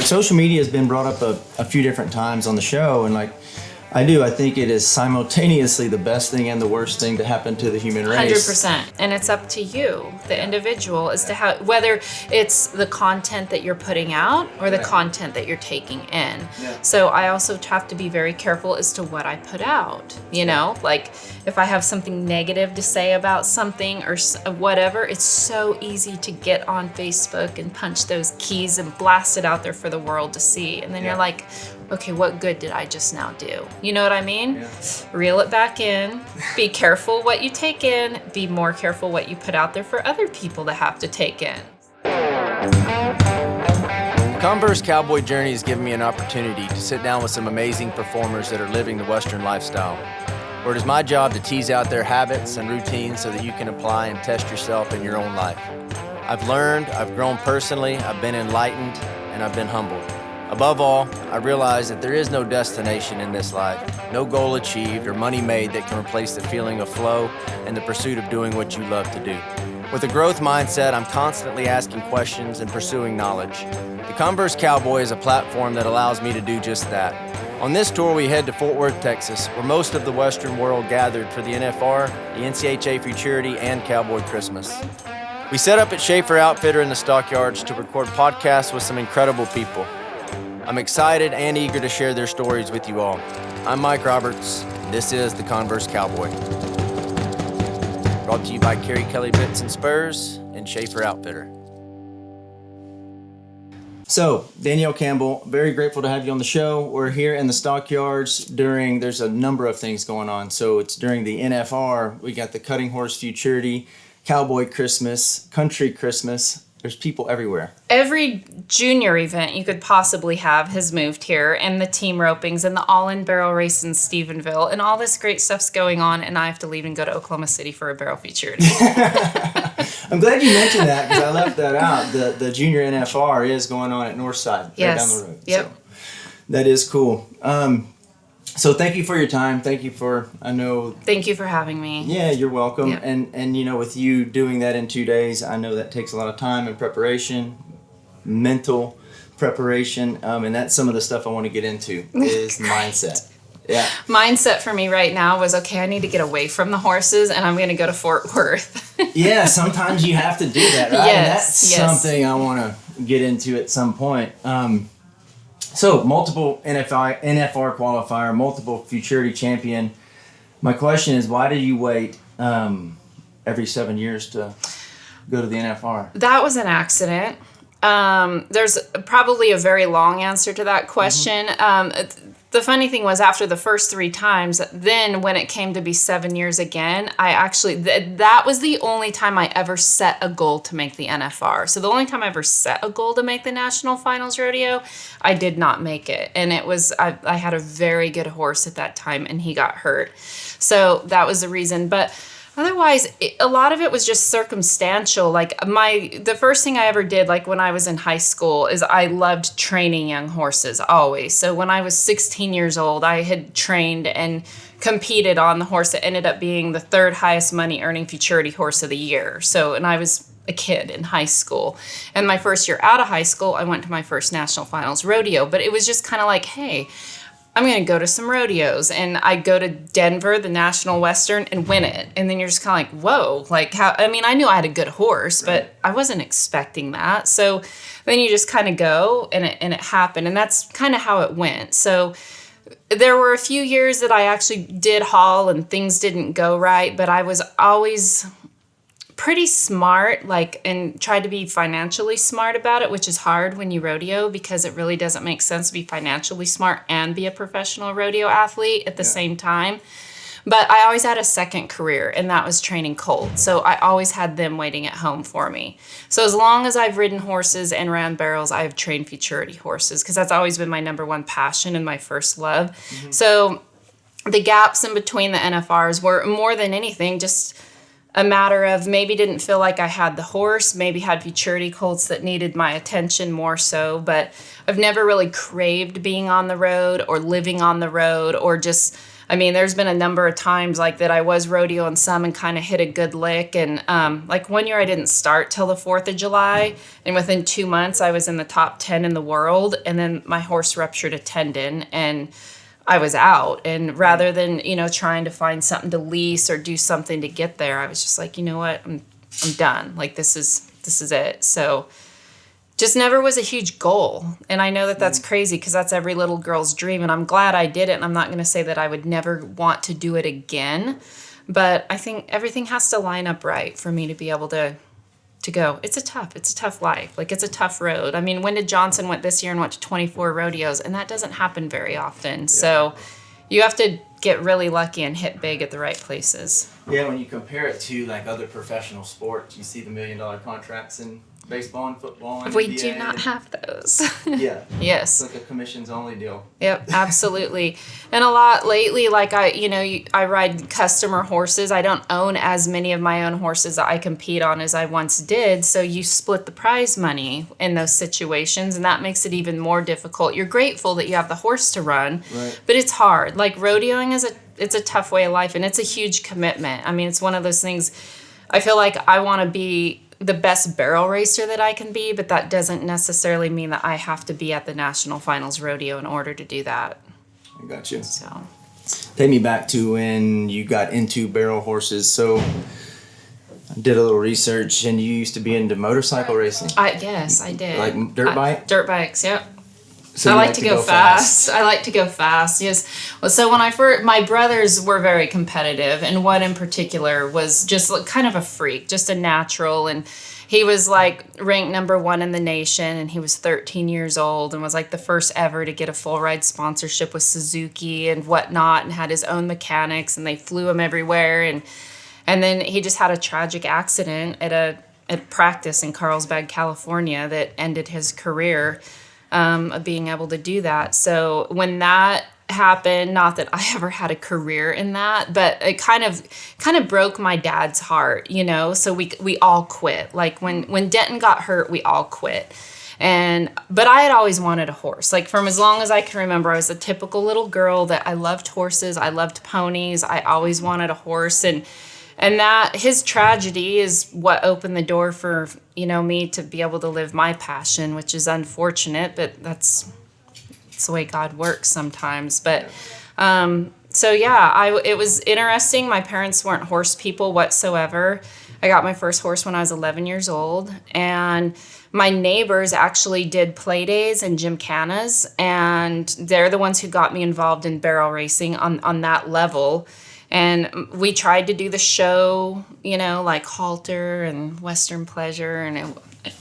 Social media has been brought up a few different times on the show, and I think it is simultaneously the best thing and the worst thing to happen to the human race. 100%. And it's up to you, the individual, as to how, whether it's the content that you're putting out or the content that you're taking in. Yeah. So I also have to be very careful as to what I put out. You know, like if I have something negative to say about something or whatever, it's so easy to get on Facebook and punch those keys and blast it out there for the world to see. And then you're like, okay, what good did I just now do? You know what I mean? Yeah. Reel it back in. Be careful what you take in. Be more careful what you put out there for other people to have to take in. The Converse Cowboy journey has given me an opportunity to sit down with some amazing performers that are living the Western lifestyle, where it is my job to tease out their habits and routines so that you can apply and test yourself in your own life. I've learned, I've grown personally, I've been enlightened, and I've been humbled. Above all, I realize that there is no destination in this life, no goal achieved or money made that can replace the feeling of flow and the pursuit of doing what you love to do. With a growth mindset, I'm constantly asking questions and pursuing knowledge. The Converse Cowboy is a platform that allows me to do just that. On this tour, we head to Fort Worth, Texas, where most of the Western world gathered for the NFR, the NCHA Futurity, and Cowboy Christmas. We set up at Schaefer Outfitter in the Stockyards to record podcasts with some incredible people. I'm excited and eager to share their stories with you all. I'm Mike Roberts. This is the Converse Cowboy. Brought to you by Carrie Kelly Bits and Spurs and Schaefer Outfitter. So, Danyelle Campbell, very grateful to have you on the show. We're here in the Stockyards there's a number of things going on. So it's during the NFR, we got the Cutting Horse Futurity, Cowboy Christmas, Country Christmas. There's people everywhere. Every junior event you could possibly have has moved here, and the team ropings and the all-in barrel race in Stephenville, and all this great stuff's going on, and I have to leave and go to Oklahoma City for a barrel futurity. I'm glad you mentioned that because I left that out. The junior NFR is going on at Northside, right down the road. Yep. So that is cool. So thank you for your time. Thank you for having me. Yeah, you're welcome. Yep. And with you doing that in 2 days, I know that takes a lot of time and preparation, mental preparation, and that's some of the stuff I want to get into is mindset. Yeah. Mindset for me right now was, okay, I need to get away from the horses and I'm going to go to Fort Worth. Yeah, sometimes you have to do that, right? Yes, and that's something I want to get into at some point. So, multiple NFR qualifier, multiple futurity champion. My question is, why did you wait every 7 years to go to the NFR? That was an accident. There's probably a very long answer to that question. Mm-hmm. The funny thing was, after the first 3 times, then when it came to be 7 years again, I actually, that was the only time I ever set a goal to make the NFR. So the only time I ever set a goal to make the National Finals Rodeo, I did not make it. And it was, I had a very good horse at that time, and he got hurt. So that was the reason. But otherwise, a lot of it was just circumstantial. Like the first thing I ever did, like when I was in high school, is I loved training young horses always. So when I was 16 years old, I had trained and competed on the horse that ended up being the 3rd highest money earning futurity horse of the year. So, and I was a kid in high school. And my first year out of high school, I went to my first National Finals rodeo. But it was just kind of like, hey, I'm going to go to some rodeos, and I go to Denver, the National Western, and win it. And then you're just kind of like, whoa, like how, I mean, I knew I had a good horse, but I wasn't expecting that. So then you just kind of go, and it happened. And that's kind of how it went. So there were a few years that I actually did haul and things didn't go right, but I was always pretty smart, and tried to be financially smart about it, which is hard when you rodeo because it really doesn't make sense to be financially smart and be a professional rodeo athlete at the same time. But I always had a second career, and that was training colts. So I always had them waiting at home for me. So as long as I've ridden horses and ran barrels, I've trained futurity horses because that's always been my number one passion and my first love. Mm-hmm. So the gaps in between the NFRs were more than anything just a matter of maybe didn't feel like I had the horse, maybe had futurity colts that needed my attention more so, but I've never really craved being on the road or living on the road or just I mean, there's been a number of times like that I was rodeoing some and kind of hit a good lick. And like one year I didn't start till the 4th of July. And within 2 months I was in the top 10 in the world. And then my horse ruptured a tendon and I was out. And rather than, trying to find something to lease or do something to get there, I was just like, you know what, I'm done. Like this is it. So just never was a huge goal. And I know that that's crazy because that's every little girl's dream. And I'm glad I did it. And I'm not going to say that I would never want to do it again. But I think everything has to line up right for me to be able to go. It's a tough life. Like it's a tough road. I mean, Wendell Johnson went this year and went to 24 rodeos, and that doesn't happen very often. Yeah. So you have to get really lucky and hit big at the right places. Yeah, when you compare it to like other professional sports, you see the $1 million contracts in baseball and football and we NBA, do not have those. Yeah. Yes. It's like a commissions only deal. Yep, absolutely. And a lot lately, like I ride customer horses. I don't own as many of my own horses that I compete on as I once did. So you split the prize money in those situations, and that makes it even more difficult. You're grateful that you have the horse to run, right, but it's hard. Like rodeoing it's a tough way of life, and it's a huge commitment. I mean, it's one of those things. I feel like I want to be the best barrel racer that I can be, but that doesn't necessarily mean that I have to be at the national finals rodeo in order to do that. I got you. So, take me back to when you got into barrel horses. So, I did a little research, and you used to be into motorcycle racing. Yes, I did. Like dirt bike? Dirt bikes, yep. So I like to go fast. I like to go fast. Yes. Well, so when my brothers were very competitive, and one in particular was just kind of a freak, just a natural. And he was like ranked number 1 in the nation, and he was 13 years old and was like the first ever to get a full ride sponsorship with Suzuki and whatnot, and had his own mechanics, and they flew him everywhere. And then he just had a tragic accident at practice in Carlsbad, California, that ended his career. Of being able to do that. So when that happened, not that I ever had a career in that, but it kind of broke my dad's heart, so we all quit. Like when Denton got hurt, we all quit. But I had always wanted a horse. Like from as long as I can remember, I was a typical little girl that I loved horses. I loved ponies. I always wanted a horse. And that his tragedy is what opened the door for, me to be able to live my passion, which is unfortunate, but it's the way God works sometimes. But, it was interesting. My parents weren't horse people whatsoever. I got my first horse when I was 11 years old, and my neighbors actually did play days and gymkhanas, and they're the ones who got me involved in barrel racing on that level. And we tried to do the show, like Halter and Western Pleasure, and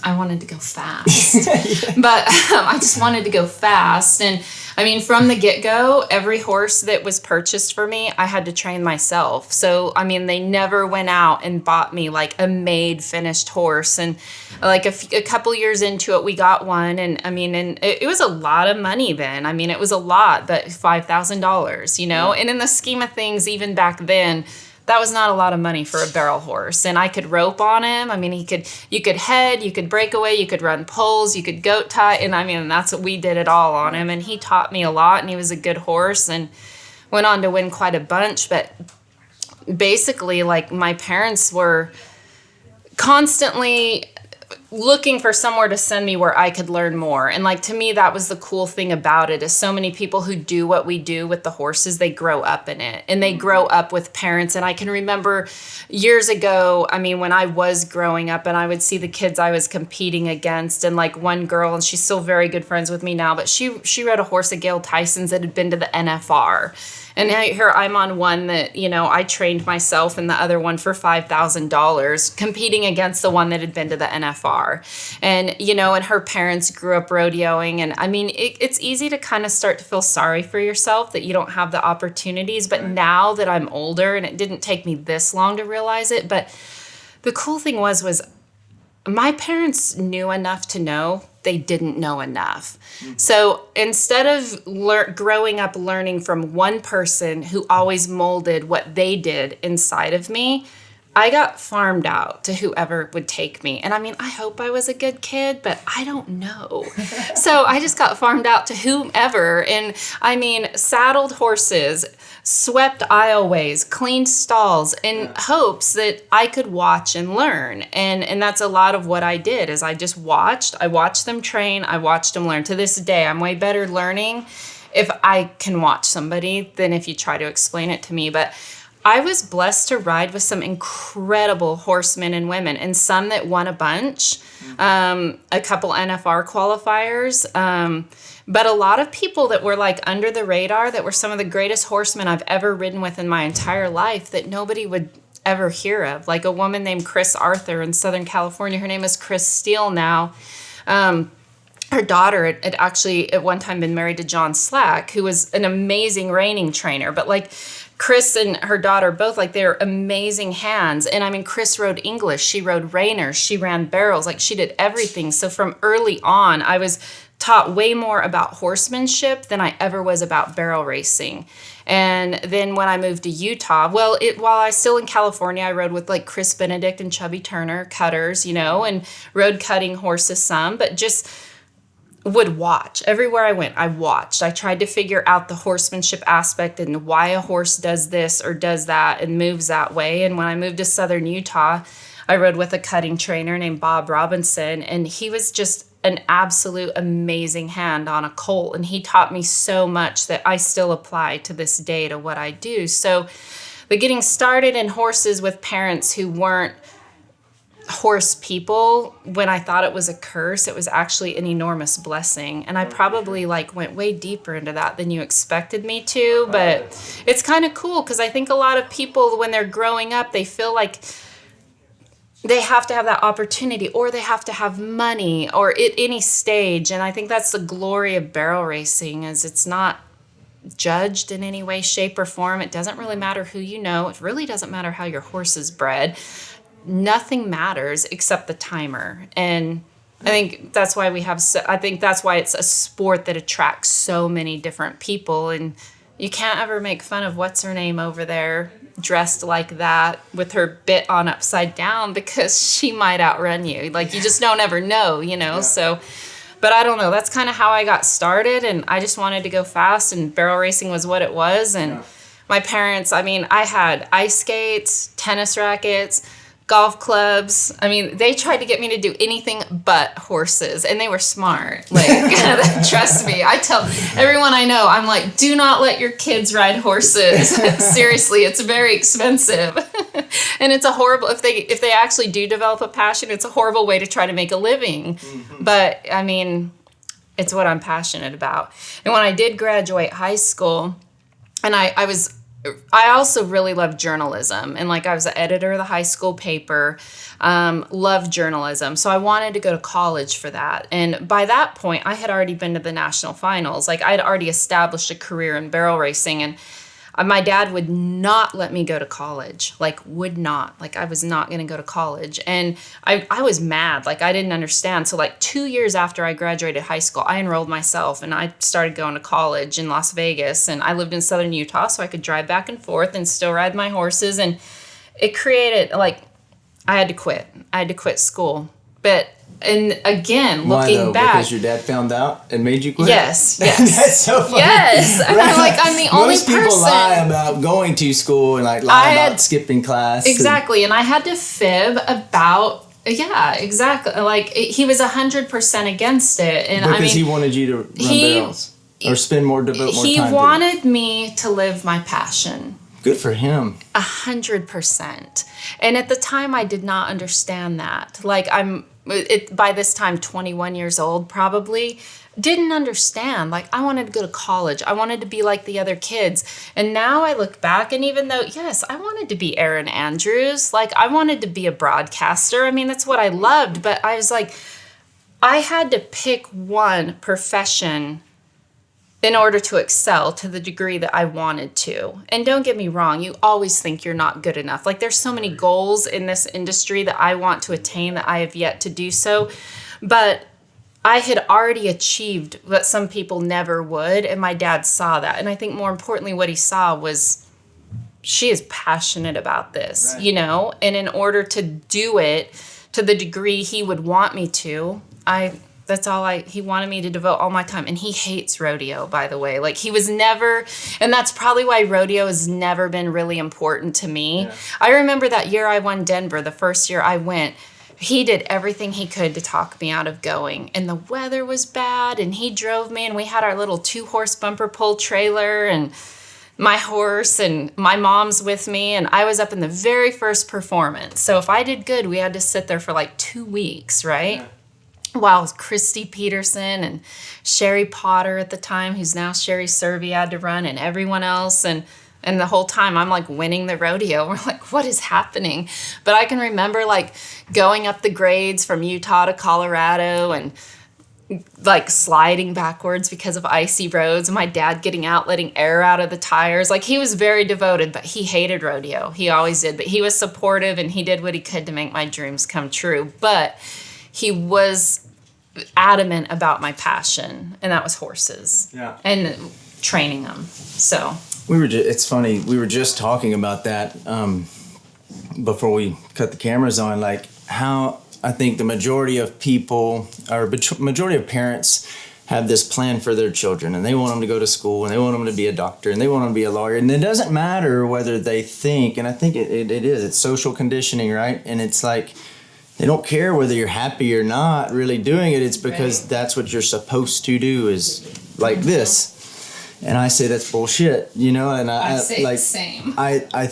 I wanted to go fast. Yeah. But I just wanted to go fast. And I mean, from the get-go, every horse that was purchased for me, I had to train myself. So, I mean, they never went out and bought me like a made finished horse. And like a couple years into it, we got one. And I mean, it was a lot of money then. I mean, it was a lot, but $5,000, Yeah. And in the scheme of things, even back then, that was not a lot of money for a barrel horse. And I could rope on him. I mean, you could head, you could break away, you could run poles, you could goat tie. And I mean, that's what we did it all on him. And he taught me a lot, and he was a good horse and went on to win quite a bunch. But basically, like, my parents were constantly looking for somewhere to send me where I could learn more. And like, to me, that was the cool thing about it, is so many people who do what we do with the horses, they grow up in it, and they grow up with parents. And I can remember years ago, I mean, when I was growing up and I would see the kids I was competing against, and like one girl, and she's still very good friends with me now, but she rode a horse at Gail Tyson's that had been to the NFR. And here I'm on one that, I trained myself, and the other one for $5,000, competing against the one that had been to the NFR. And, and her parents grew up rodeoing. And I mean, it's easy to kind of start to feel sorry for yourself that you don't have the opportunities. But now that I'm older, and it didn't take me this long to realize it, but the cool thing was my parents knew enough to know they didn't know enough. Mm-hmm. So instead of growing up learning from one person who always molded what they did inside of me, I got farmed out to whoever would take me. And I mean, I hope I was a good kid, but I don't know. So I just got farmed out to whomever. And I mean, saddled horses, swept aisleways, cleaned stalls in hopes that I could watch and learn. And that's a lot of what I did is I just watched. I watched them train. I watched them learn. To this day, I'm way better learning if I can watch somebody than if you try to explain it to me. But I was blessed to ride with some incredible horsemen and women, and some that won a bunch, a couple NFR qualifiers, but a lot of people that were like under the radar that were some of the greatest horsemen I've ever ridden with in my entire life that nobody would ever hear of. Like a woman named Chris Arthur in Southern California. Her name is Chris Steele now. Her daughter had actually at one time been married to John Slack, who was an amazing reining trainer. But like Chris and her daughter both, like they're amazing hands. And I mean, Chris rode English. She rode reiners. She ran barrels. Like she did everything. So from early on, I was taught way more about horsemanship than I ever was about barrel racing. And then when I moved to Utah, while I was still in California, I rode with like Chris Benedict and Chubby Turner, cutters, and rode cutting horses some, but just would watch. Everywhere I went, I watched. I tried to figure out the horsemanship aspect and why a horse does this or does that and moves that way. And when I moved to Southern Utah, I rode with a cutting trainer named Bob Robinson, and he was just an absolute amazing hand on a colt. And he taught me so much that I still apply to this day to what I do. So the getting started in horses with parents who weren't horse people, when I thought it was a curse, it was actually an enormous blessing. And I probably went way deeper into that than you expected me to, but it's kind of cool because I think a lot of people when they're growing up, they feel like they have to have that opportunity or they have to have money or at any stage. And I think that's the glory of barrel racing is it's not judged in any way, shape, or form. It doesn't really matter who you know. It really doesn't matter how your horse is bred. Nothing matters except the timer. And I think that's why that's why it's a sport that attracts so many different people. And you can't ever make fun of what's her name over there dressed like that with her bit on upside down because she might outrun you. Like you just don't ever know, Yeah. So, but I don't know. That's kind of how I got started. And I just wanted to go fast and barrel racing was what it was. And my parents, I had ice skates, tennis rackets, golf clubs. They tried to get me to do anything but horses, and they were smart. Trust me. I tell everyone I know, I'm like, do not let your kids ride horses. Seriously, it's very expensive. And it's a horrible, if they actually do develop a passion, it's a horrible way to try to make a living. Mm-hmm. But, it's what I'm passionate about. And when I did graduate high school, and I also really loved journalism, and I was the editor of the high school paper, loved journalism. So I wanted to go to college for that. And by that point, I had already been to the national finals. I had already established a career in barrel racing, and my dad would not let me go to college, would not. I was not going to go to college. And I was mad. I didn't understand. So 2 years after I graduated high school, I enrolled myself and I started going to college in Las Vegas. And I lived in Southern Utah, so I could drive back and forth and still ride my horses. And it created, I had to quit. I had to quit school. And again, looking back. Because your dad found out and made you quit? Yes. That's so funny. Yes. And I'm the only person. Most people lie about going to school and lie about skipping class. Exactly. And I had to fib about, exactly. He was 100% against it. And because he wanted you to run barrels or devote more time to it. He wanted me to live my passion. Good for him. 100%. And at the time, I did not understand that. By this time, 21 years old, probably, didn't understand. I wanted to go to college. I wanted to be like the other kids. And now I look back, and even though, yes, I wanted to be Erin Andrews. I wanted to be a broadcaster. That's what I loved. But I was I had to pick one profession in order to excel to the degree that I wanted to. And don't get me wrong, you always think you're not good enough. There's so many goals in this industry that I want to attain that I have yet to do so. But I had already achieved what some people never would, and my dad saw that. And I think more importantly, what he saw was she is passionate about this, you know, and in order to do it to the degree he would want me to, he wanted me to devote all my time. And he hates rodeo, by the way. Like, he was never, and that's probably why rodeo has never been really important to me. Yeah. I remember that year I won Denver, the first year I went, he did everything he could to talk me out of going. And the weather was bad, and he drove me, and we had our little 2-horse bumper pull trailer, and my horse, and my mom's with me, and I was up in the very first performance. So if I did good, we had to sit there for like 2 weeks, right? Yeah. While Christy Peterson and Sherry Potter at the time, who's now Sherry Servey, had to run, and everyone else, and the whole time I'm like winning the rodeo. We're like, what is happening? But I can remember like going up the grades from Utah to Colorado and like sliding backwards because of icy roads, and my dad getting out, letting air out of the tires. Like, he was very devoted, but he hated rodeo. He always did, but he was supportive, and he did what he could to make my dreams come true. But he was adamant about my passion, and that was horses. Yeah. And training them. So it's funny, we were just talking about that before we cut the cameras on, like how I think the majority of people, or majority of parents, have this plan for their children, and they want them to go to school, and they want them to be a doctor, and they want them to be a lawyer, and it doesn't matter whether they think, and I think it's social conditioning, right? And it's like, they don't care whether you're happy or not really doing it. It's because that's what you're supposed to do, is like this. And I say that's bullshit, you know, and I say like, the same. I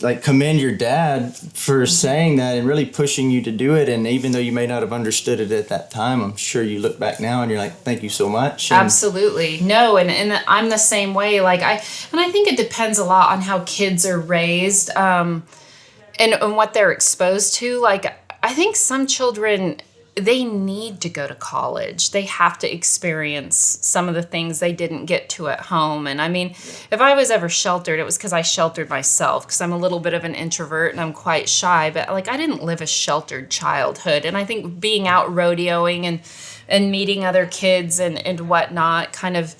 like commend your dad for saying that and really pushing you to do it. And even though you may not have understood it at that time, I'm sure you look back now and you're like, thank you so much. And absolutely. No, and I'm the same way. Like, I think it depends a lot on how kids are raised, and what they're exposed to. Like, I think some children, they need to go to college. They have to experience some of the things they didn't get to at home. And I mean, if I was ever sheltered, it was because I sheltered myself, because I'm a little bit of an introvert and I'm quite shy. But like, I didn't live a sheltered childhood. And I think being out rodeoing and meeting other kids and whatnot kind of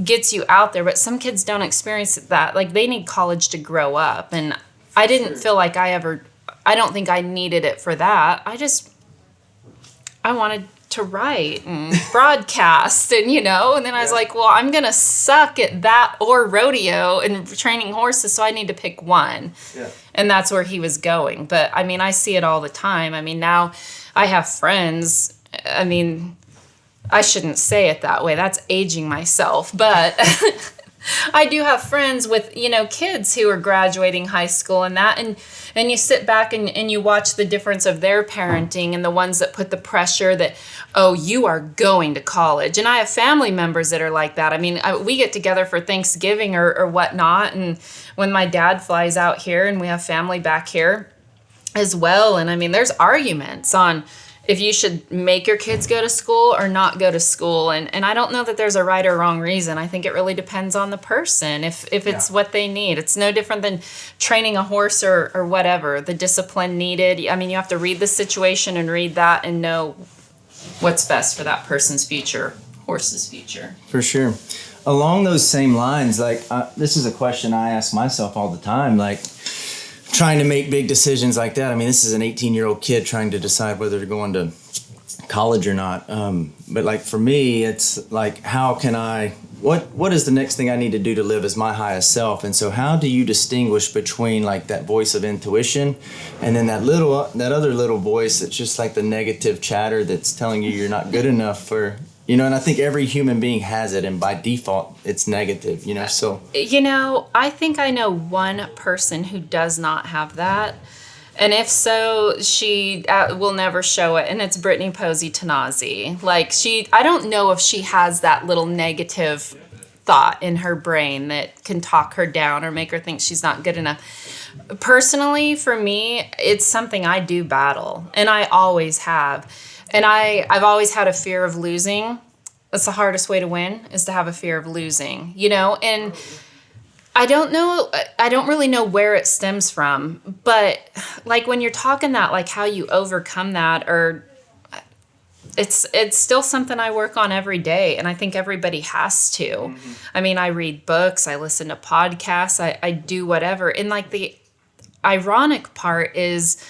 gets you out there. But some kids don't experience that. Like, they need college to grow up. And I didn't feel like I don't think I needed it for that. I wanted to write and broadcast, and you know, and then I was like, well, I'm going to suck at that or rodeo and training horses, so I need to pick one. Yeah. And that's where he was going. But I mean, I see it all the time. I mean, now I have friends. I mean, I shouldn't say it that way. That's aging myself. But I do have friends with, you know, kids who are graduating high school and that, and you sit back and you watch the difference of their parenting and the ones that put the pressure that, oh, you are going to college. And I have family members that are like that. I mean, we get together for Thanksgiving or whatnot, and when my dad flies out here, and we have family back here as well. And I mean, there's arguments on if you should make your kids go to school or not go to school. And I don't know that there's a right or wrong reason. I think it really depends on the person, if it's what they need. It's no different than training a horse or whatever, the discipline needed. I mean, you have to read the situation and read that and know what's best for that person's future, horse's future. For sure. Along those same lines, like this is a question I ask myself all the time, like, trying to make big decisions like that. I mean, this is an 18-year-old kid trying to decide whether to go into college or not. But like for me, it's like, how can what is the next thing I need to do to live as my highest self? And so how do you distinguish between like that voice of intuition and then that other little voice that's just like the negative chatter that's telling you you're not good enough for, you know? And I think every human being has it, and by default it's negative, you know. So, you know, I think I know one person who does not have that, and if so, she will never show it, and it's Brittany Posey Tanazi. Like, I don't know if she has that little negative thought in her brain that can talk her down or make her think she's not good enough. Personally, for me, it's something I do battle, and I always have. And I've always had a fear of losing. That's the hardest way to win, is to have a fear of losing, you know? And I don't really know where it stems from, but like when you're talking that, like how you overcome that, or it's still something I work on every day, and I think everybody has to. Mm-hmm. I mean, I read books, I listen to podcasts, I do whatever. And like the ironic part is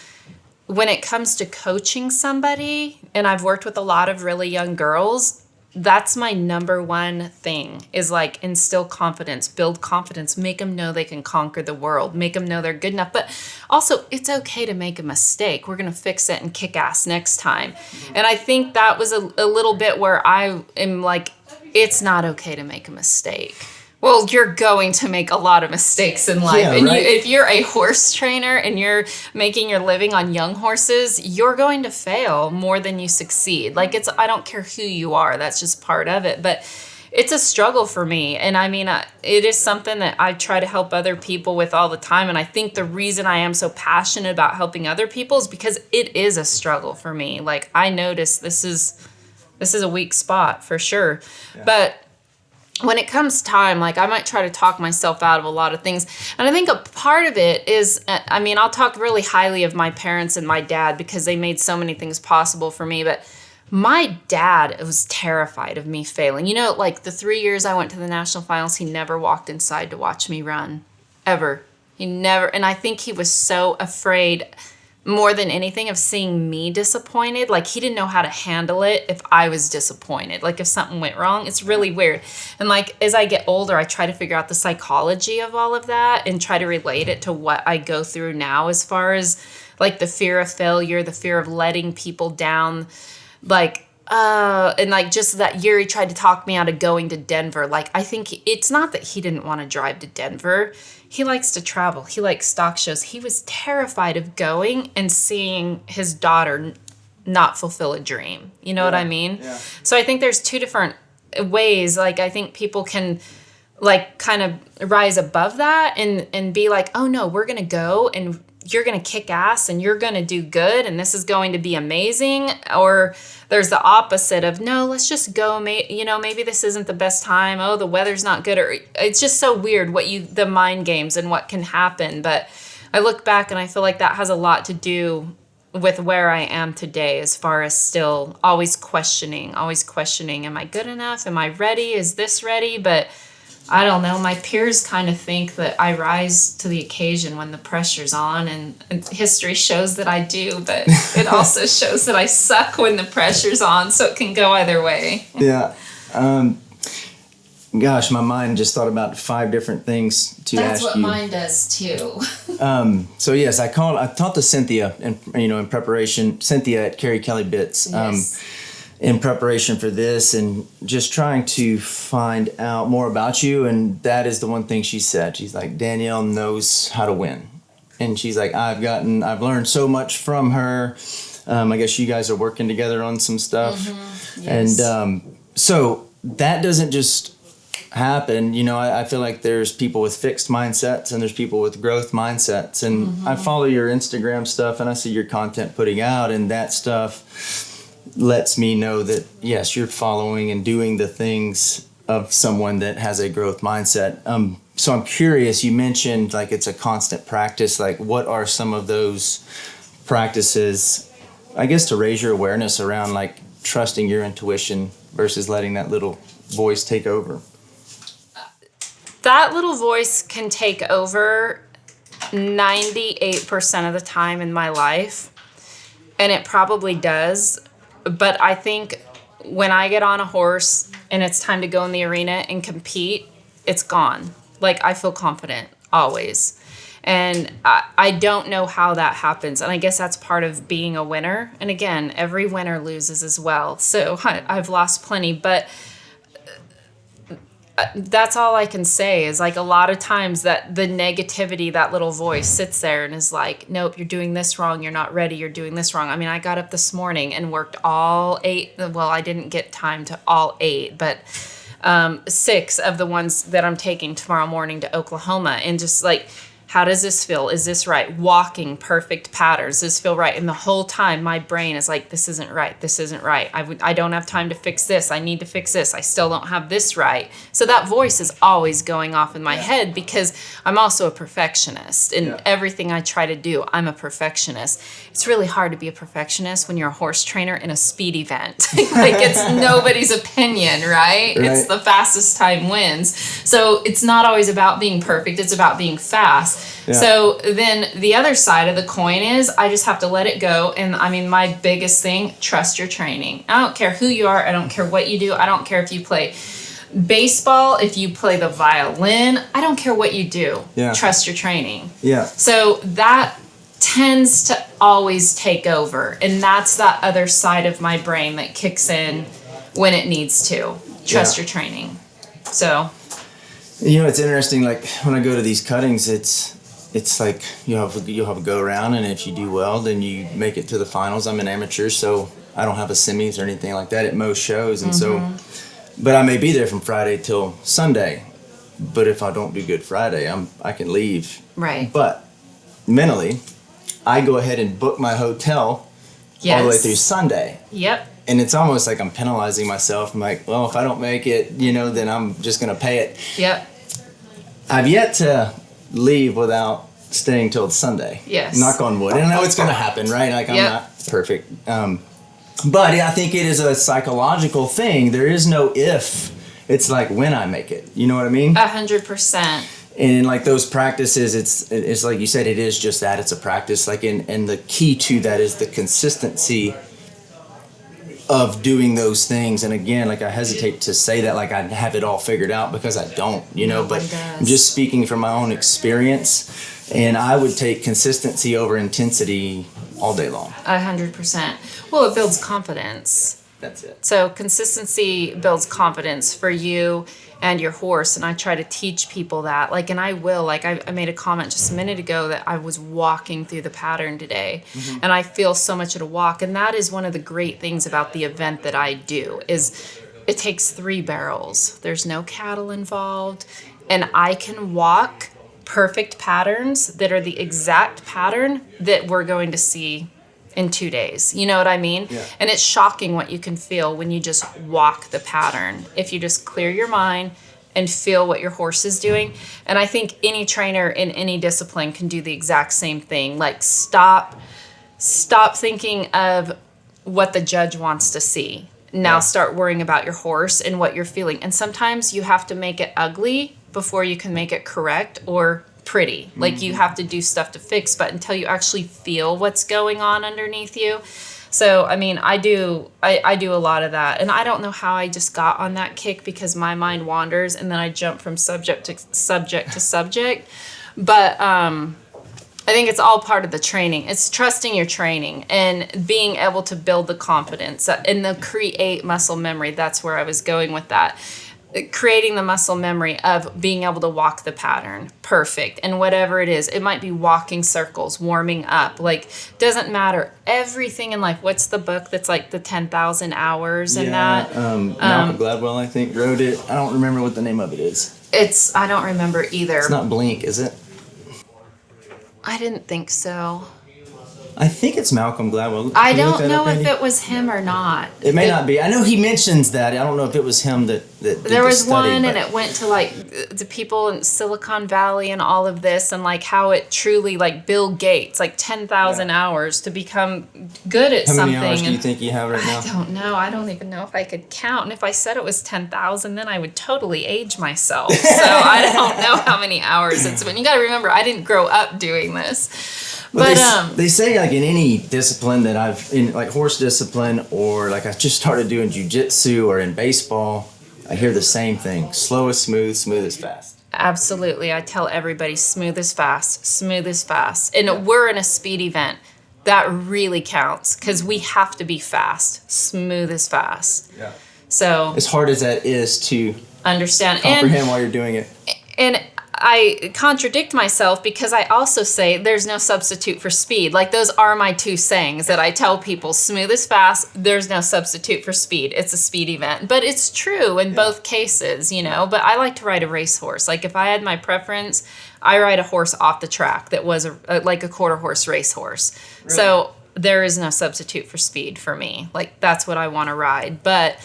when it comes to coaching somebody, and I've worked with a lot of really young girls, that's my number one thing is like instill confidence, build confidence, make them know they can conquer the world, make them know they're good enough. But also it's okay to make a mistake. We're going to fix it and kick ass next time. And I think that was a little bit where I am like, it's not okay to make a mistake. Well, you're going to make a lot of mistakes in life. Yeah, and right? If you're a horse trainer and you're making your living on young horses, you're going to fail more than you succeed. Like I don't care who you are. That's just part of it. But it's a struggle for me. And I mean, it is something that I try to help other people with all the time. And I think the reason I am so passionate about helping other people is because it is a struggle for me. Like I notice this is a weak spot for sure. Yeah. But when it comes time, like I might try to talk myself out of a lot of things. And I think a part of it is, I mean, I'll talk really highly of my parents and my dad because they made so many things possible for me. But my dad was terrified of me failing. You know, like the 3 years I went to the national finals, he never walked inside to watch me run, ever. He never. And I think he was so afraid more than anything of seeing me disappointed. Like he didn't know how to handle it if I was disappointed. Like if something went wrong, it's really weird. And like as I get older, I try to figure out the psychology of all of that and try to relate it to what I go through now as far as like the fear of failure, the fear of letting people down, like and like just that year he tried to talk me out of going to Denver. Like I think it's not that he didn't want to drive to Denver. He likes to travel. He likes stock shows. He was terrified of going and seeing his daughter not fulfill a dream. You know what I mean? Yeah. So I think there's two different ways. Like I think people can like kind of rise above that and be like, oh no, we're going to go and you're going to kick ass and you're going to do good and this is going to be amazing. Or there's the opposite of, no, let's just go. Maybe this isn't the best time. Oh, the weather's not good. Or it's just so weird the mind games and what can happen. But I look back and I feel like that has a lot to do with where I am today as far as still always questioning. Am I good enough? Am I ready? Is this ready? But I don't know. My peers kind of think that I rise to the occasion when the pressure's on, and history shows that I do, but it also shows that I suck when the pressure's on, so it can go either way. Yeah. Gosh, my mind just thought about 5 different things to ask you. That's what mine does too. So yes, I talked to Cynthia in preparation, Cynthia at Carrie Kelly Bits. Yes. In preparation for this and just trying to find out more about you. And that is the one thing she said. She's like, Danyelle knows how to win. And she's like, I've learned so much from her. I guess you guys are working together on some stuff. Mm-hmm. Yes. And so that doesn't just happen. I feel like there's people with fixed mindsets and there's people with growth mindsets. And mm-hmm. I follow your Instagram stuff and I see your content putting out, and that stuff lets me know that, yes, you're following and doing the things of someone that has a growth mindset. So I'm curious, you mentioned like it's a constant practice. Like what are some of those practices, I guess, to raise your awareness around like trusting your intuition versus letting that little voice take over? That little voice can take over 98% of the time in my life, and it probably does. But I think when I get on a horse and it's time to go in the arena and compete, it's gone. Like I feel confident always. And I don't know how that happens. And I guess that's part of being a winner. And again, every winner loses as well. So I've lost plenty, but that's all I can say is like a lot of times that the negativity, that little voice sits there and is like, nope, you're doing this wrong. You're not ready. You're doing this wrong. I mean, I got up this morning and worked all 8. Well, I didn't get time to all 8, but 6 of the ones that I'm taking tomorrow morning to Oklahoma, and just like How does this feel? Is this right? Walking, perfect patterns. Does this feel right? And the whole time my brain is like, this isn't right. This isn't right. I don't have time to fix this. I need to fix this. I still don't have this right. So that voice is always going off in my head because I'm also a perfectionist. In everything I try to do, I'm a perfectionist. It's really hard to be a perfectionist when you're a horse trainer in a speed event. Like, it's nobody's opinion, right? It's the fastest time wins. So it's not always about being perfect. It's about being fast. Yeah. So then the other side of the coin is I just have to let it go. And I mean, my biggest thing, trust your training. I don't care who you are. I don't care what you do. I don't care if you play baseball, if you play the violin. I don't care what you do. Yeah. Trust your training. Yeah. So that tends to always take over. And that's that other side of my brain that kicks in when it needs to. Trust your training. So... You know, it's interesting, like, when I go to these cuttings, it's like you'll have a go-around, and if you do well, then you make it to the finals. I'm an amateur, so I don't have a semis or anything like that at most shows, and so, but I may be there from Friday till Sunday, but if I don't do good Friday, I can leave. Right. But mentally, I go ahead and book my hotel all the way through Sunday. Yep. And it's almost like I'm penalizing myself. I'm like, well, if I don't make it, then I'm just going to pay it. Yep. I've yet to leave without staying till Sunday. Yes. Knock on wood. And I know it's going to happen, right? Like, I'm not perfect. But I think it is a psychological thing. There is no if. It's like when I make it. You know what I mean? 100%. And like those practices, it's like you said, it is just that. It's a practice. Like, and the key to that is the consistency of doing those things. And again, like, I hesitate to say that like I have it all figured out, because I don't, but I'm just speaking from my own experience, and I would take consistency over intensity all day long. 100%. Well, it builds confidence. That's it. So consistency builds confidence for you and your horse. And I try to teach people that, like, and I will, like, I made a comment just a minute ago that I was walking through the pattern today, and I feel so much at a walk. And that is one of the great things about the event that I do, is it takes 3 barrels. There's no cattle involved, and I can walk perfect patterns that are the exact pattern that we're going to see in 2 days. You know what I mean? Yeah. And it's shocking what you can feel when you just walk the pattern. If you just clear your mind and feel what your horse is doing. And I think any trainer in any discipline can do the exact same thing. Like, stop thinking of what the judge wants to see. Now start worrying about your horse and what you're feeling. And sometimes you have to make it ugly before you can make it correct or pretty. Like, you have to do stuff to fix, but until you actually feel what's going on underneath you. So, I mean, I do a lot of that. And I don't know how I just got on that kick, because my mind wanders and then I jump from subject to subject. But I think it's all part of the training. It's trusting your training and being able to build the confidence and the create muscle memory. That's where I was going with that. Creating the muscle memory of being able to walk the pattern perfect, and whatever it is, it might be walking circles, warming up, like, doesn't matter. Everything in life. What's the book that's like the 10,000 hours and that? Malcolm Gladwell, I think, wrote it. I don't remember what the name of it is. I don't remember either. It's not Blink, is it? I didn't think so. I think it's Malcolm Gladwell. I don't know if it was him or not. It may not be. I know he mentions that. I don't know if it was him that did there was the study, one, and it went to like the people in Silicon Valley and all of this, and like how it truly, like Bill Gates, like 10,000 hours to become good at something. How many hours do you think you have right now? I don't know. I don't even know if I could count. And if I said it was 10,000, then I would totally age myself. So I don't know how many hours it's been. You got to remember, I didn't grow up doing this. But they say, like, in any discipline that in like horse discipline, or like I just started doing jiu-jitsu, or in baseball, I hear the same thing. Slow is smooth, smooth is fast. Absolutely. I tell everybody, smooth is fast, smooth is fast. And we're in a speed event. That really counts, because we have to be fast. Smooth is fast. Yeah. So, as hard as that is to understand, comprehend while you're doing it. And I contradict myself because I also say there's no substitute for speed. Like, those are my two sayings that I tell people. Smooth is fast. There's no substitute for speed. It's a speed event. But it's true in both cases, you know. But I like to ride a racehorse. Like, if I had my preference, I ride a horse off the track that was like a quarter horse racehorse. Really? So there is no substitute for speed for me. Like, that's what I want to ride. But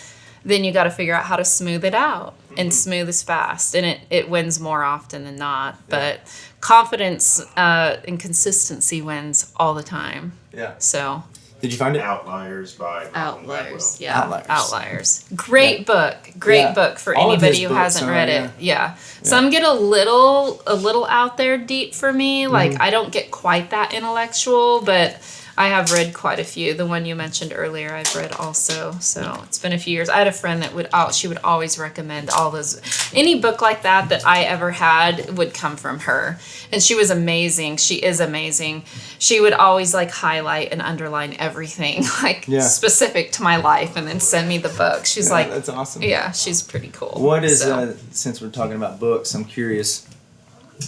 then you got to figure out how to smooth it out. And smooth is fast, and it wins more often than not. But confidence and consistency wins all the time. Yeah. So. Did you find it? Outliers by Outliers. Yeah. Outliers. Outliers. Great book. Great book for all anybody who hasn't read it. Yeah. Some get a little out there deep for me. Like, I don't get quite that intellectual, but I have read quite a few. The one you mentioned earlier, I've read also. So it's been a few years. I had a friend that she would always recommend all those. Any book like that I ever had would come from her. And she was amazing. She is amazing. She would always like highlight and underline everything like specific to my life and then send me the book. She's like, that's awesome. Yeah, she's pretty cool. What is, since we're talking about books, I'm curious,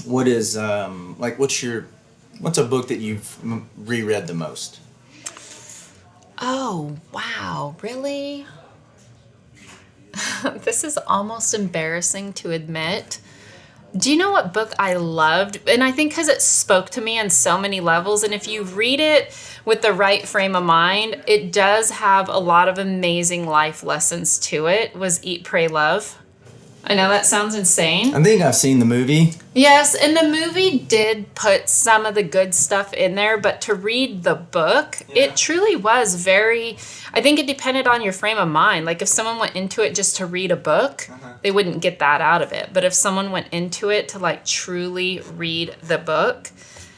what is, what's a book that you've reread the most? Oh, wow. Really? This is almost embarrassing to admit. Do you know what book I loved? And I think because it spoke to me on so many levels. And if you read it with the right frame of mind, it does have a lot of amazing life lessons to it, was Eat, Pray, Love. I know that sounds insane. I think I've seen the movie. Yes, and the movie did put some of the good stuff in there, but to read the book, it truly was very, I think it depended on your frame of mind. Like, if someone went into it just to read a book, they wouldn't get that out of it. But if someone went into it to, like, truly read the book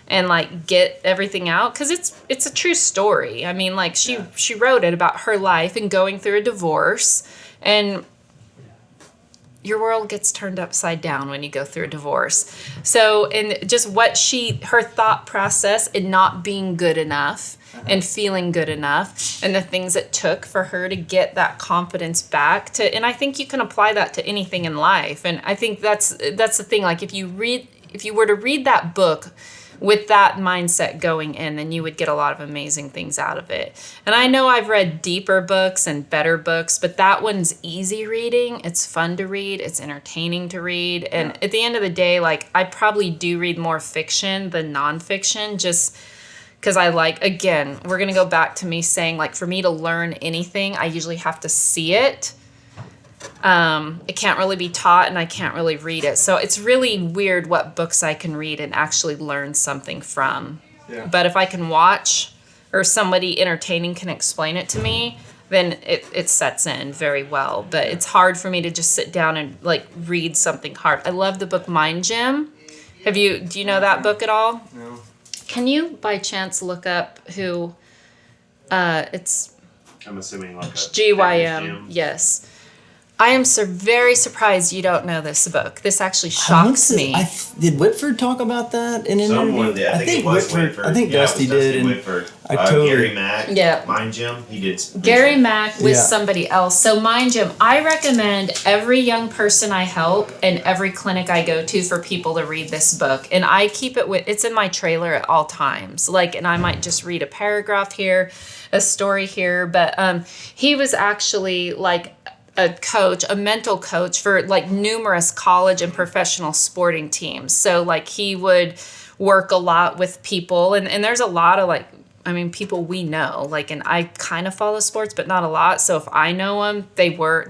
and, like, get everything out, because it's a true story. I mean, like, she wrote it about her life and going through a divorce, and your world gets turned upside down when you go through a divorce. So, and just her thought process in not being good enough and feeling good enough, and the things it took for her to get that confidence back and I think you can apply that to anything in life. And I think that's the thing. Like, if you were to read that book with that mindset going in, then you would get a lot of amazing things out of it. And I know I've read deeper books and better books, but that one's easy reading. It's fun to read. It's entertaining to read. And at the end of the day, like, I probably do read more fiction than nonfiction, just because I like, again, we're going to go back to me saying, like, for me to learn anything, I usually have to see it. It can't really be taught, and I can't really read it. So it's really weird what books I can read and actually learn something from. Yeah. But if I can watch or somebody entertaining can explain it to me, then it sets in very well. But it's hard for me to just sit down and, like, read something hard. I love the book Mind Gym. Do you know that book at all? No. Can you by chance look up who it's I'm assuming like a GYM. Yes. I am very surprised you don't know this book. This actually shocks me. Did Whitford talk about that in an Someone interview? did. I think it was Whitford. I think Dusty did. And Whitford. Gary Mack. Mind Gym. He did. Gary Mack with somebody else. So Mind Gym, I recommend every young person I help and every clinic I go to for people to read this book. And I keep it's in my trailer at all times. Like, and I might just read a paragraph here, a story here. But he was actually like a mental coach for like numerous college and professional sporting teams. So like he would work a lot with people and there's a lot of like, I mean, people we know, like, and I kind of follow sports, but not a lot. So if I know them, they were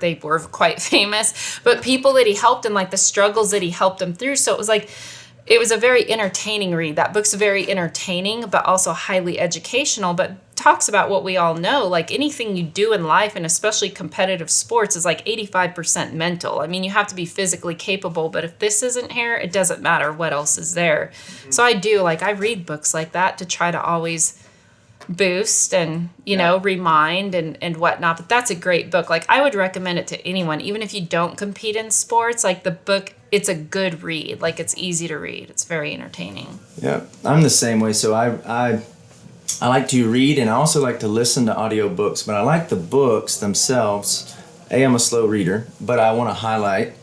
quite famous, but people that he helped and like the struggles that he helped them through. So it was a very entertaining read. That book's very entertaining, but also highly educational, but talks about what we all know. Like anything you do in life, and especially competitive sports, is like 85% mental. I mean, you have to be physically capable, but if this isn't here, it doesn't matter what else is there. Mm-hmm. So I read books like that to try to always boost and, remind and whatnot. But that's a great book. Like I would recommend it to anyone, even if you don't compete in sports. Like the book, it's a good read. Like it's easy to read. It's very entertaining. Yeah, I'm the same way. So I like to read and I also like to listen to audiobooks, but I like the books themselves I'm a slow reader, but I want to highlight,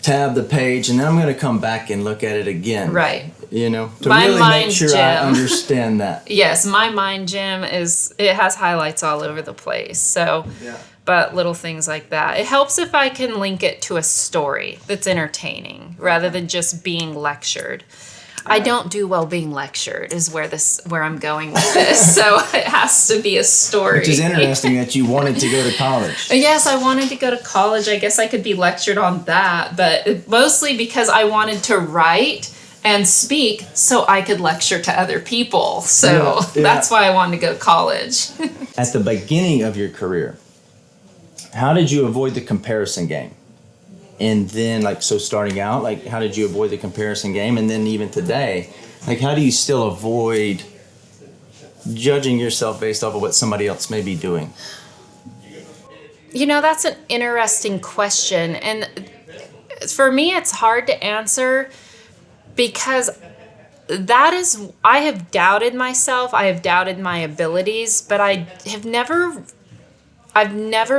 tab the page, and then I'm going to come back and look at it again. Right. You know, to My really mind make sure gym. I understand that. Yes, my mind gym it has highlights all over the place. So, but little things like that. It helps if I can link it to a story that's entertaining rather than just being lectured. I don't do well being lectured is where I'm going with this. So it has to be a story. Which is interesting that you wanted to go to college. Yes, I wanted to go to college. I guess I could be lectured on that, but mostly because I wanted to write and speak so I could lecture to other people. So that's why I wanted to go to college. At the beginning of your career, how did you avoid the comparison game? And then, starting out, how did you avoid the comparison game? And then even today, how do you still avoid judging yourself based off of what somebody else may be doing? You know, that's an interesting question. And for me, it's hard to answer because I have doubted myself. I have doubted my abilities, but I've never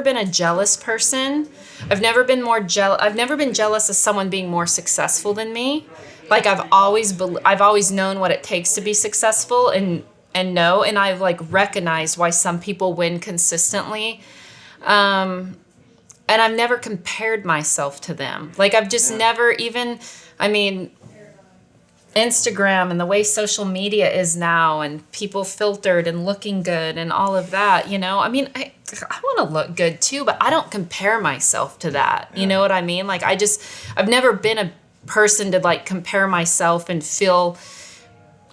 been a jealous person. I've never been jealous of someone being more successful than me. I've always known what it takes to be successful and I've recognized why some people win consistently. And I've never compared myself to them. I've just never even, Instagram and the way social media is now and people filtered and looking good and all of that, I want to look good too, but I don't compare myself to that. You know what I mean? I've never been a person to compare myself and feel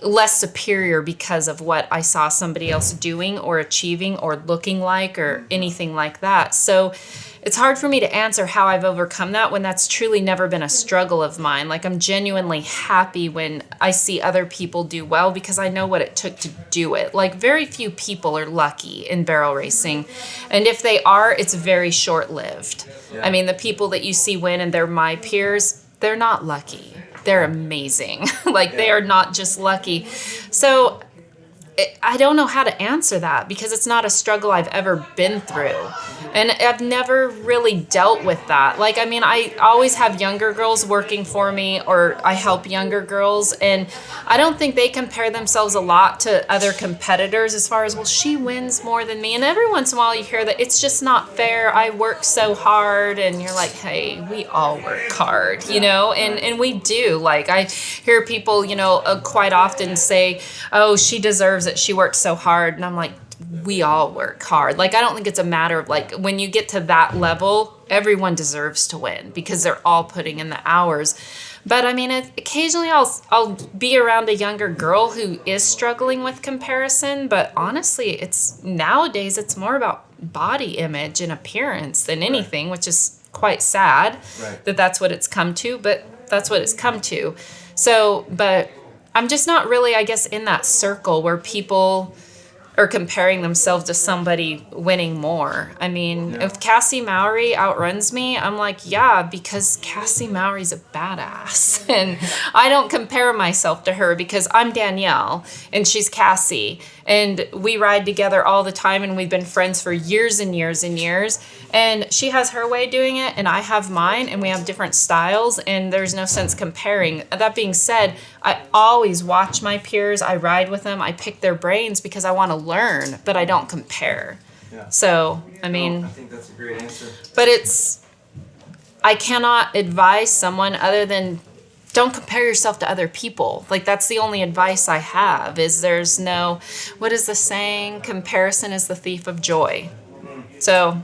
less superior because of what I saw somebody else doing or achieving or looking like or anything like that. So it's hard for me to answer how I've overcome that when that's truly never been a struggle of mine. I'm genuinely happy when I see other people do well because I know what it took to do it. Very few people are lucky in barrel racing. And if they are, it's very short-lived. Yeah. The people that you see win and they're my peers, they're not lucky. They're amazing. They are not just lucky. So I don't know how to answer that because it's not a struggle I've ever been through. And I've never really dealt with that. I always have younger girls working for me or I help younger girls. And I don't think they compare themselves a lot to other competitors as far as, well, she wins more than me. And every once in a while you hear that it's just not fair. I work so hard. And you're like, hey, we all work hard, and we do. I hear people, quite often say, oh, she deserves it. She worked so hard. And I'm like, we all work hard. I don't think it's a matter of when you get to that level, everyone deserves to win because they're all putting in the hours. But occasionally I'll be around a younger girl who is struggling with comparison. But honestly, nowadays it's more about body image and appearance than anything, which is quite sad that that's what it's come to. But that's what it's come to. So, but I'm just not really, I guess, in that circle where people are comparing themselves to somebody winning more. If Cassie Mowry outruns me, I'm like, yeah, because Cassie Mowry's a badass. And I don't compare myself to her because I'm Danyelle and she's Cassie. And we ride together all the time and we've been friends for years and years and years. And she has her way of doing it and I have mine and we have different styles and there's no sense comparing. That being said, I always watch my peers. I ride with them. I pick their brains because I want to learn, but I don't compare. Yeah. So, I think that's a great answer. But I cannot advise someone other than don't compare yourself to other people. That's the only advice I have is there's no, what is the saying? Comparison is the thief of joy. So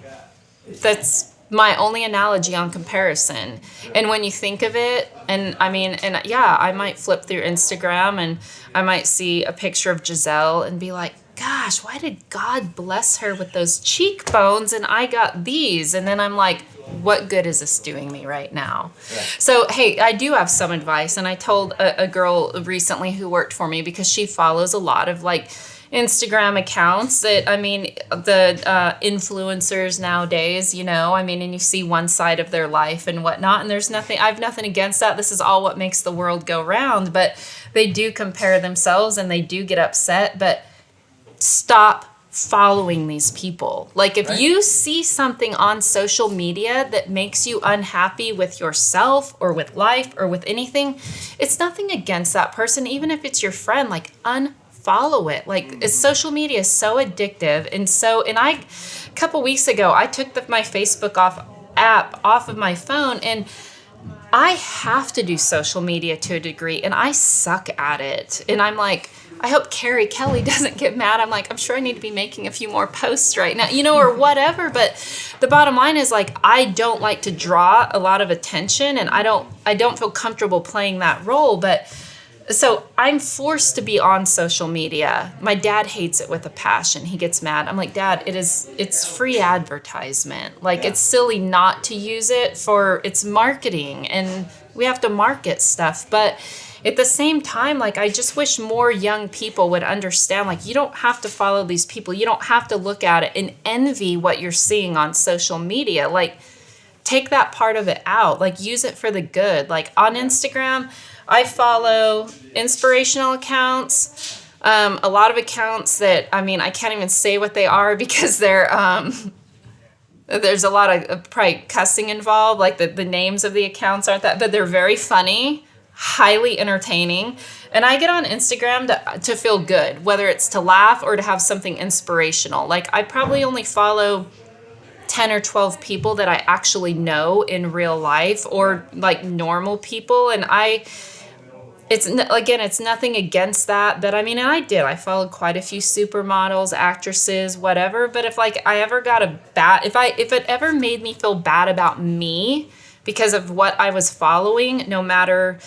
that's my only analogy on comparison. And when you think of it, I might flip through Instagram and I might see a picture of Giselle and be like, gosh, why did God bless her with those cheekbones and I got these? And then I'm like, what good is this doing me right now? Yeah. So, hey, I do have some advice. And I told a girl recently who worked for me because she follows a lot of Instagram accounts that, the influencers nowadays, and you see one side of their life and whatnot. And I have nothing against that. This is all what makes the world go round. But they do compare themselves and they do get upset. But stop following these people. Like if you see something on social media that makes you unhappy with yourself or with life or with anything, it's nothing against that person, even if it's your friend. Like unfollow it. Like social media is so addictive. And a couple weeks ago, I took my Facebook app off of my phone, and I have to do social media to a degree, and I suck at it. And I'm like, I hope Carrie Kelly doesn't get mad. I'm like, I'm sure I need to be making a few more posts right now, or whatever. But the bottom line is, like, I don't like to draw a lot of attention, and I don't feel comfortable playing that role. But so I'm forced to be on social media. My dad hates it with a passion. He gets mad. I'm like, Dad, it's free advertisement. Like, it's silly not to use it it's marketing, and we have to market stuff. But at the same time, like, I just wish more young people would understand, like, you don't have to follow these people. You don't have to look at it and envy what you're seeing on social media. Like, take that part of it out. Like, use it for the good. Like, on Instagram, I follow inspirational accounts, a lot of accounts that, I can't even say what they are because they're, there's a lot of probably cussing involved, like the names of the accounts aren't that, but they're very funny, highly entertaining. And I get on Instagram to feel good, whether it's to laugh or to have something inspirational. Like, I probably only follow 10 or 12 people that I actually know in real life, or like normal people. And it's nothing against that, but I followed quite a few supermodels, actresses, whatever. But if I ever got if it ever made me feel bad about me because of what I was following, no matter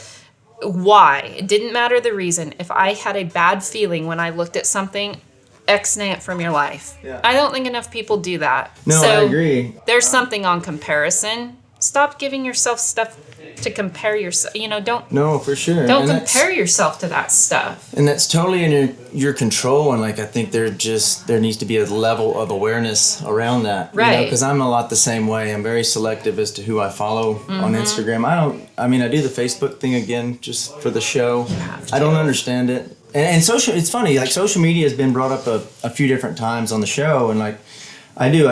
why, it didn't matter the reason. If I had a bad feeling when I looked at something, X-nay it from your life. Yeah. I don't think enough people do that. No, I agree. There's something on comparison. Stop giving yourself stuff to compare yourself. Don't. No, for sure. Don't compare yourself to that stuff. And that's totally in your control. And I think there needs to be a level of awareness around that. Right. Because I'm a lot the same way. I'm very selective as to who I follow on Instagram. I do the Facebook thing again just for the show. I don't understand it. And it's funny. Like, social media has been brought up a few different times on the show, and I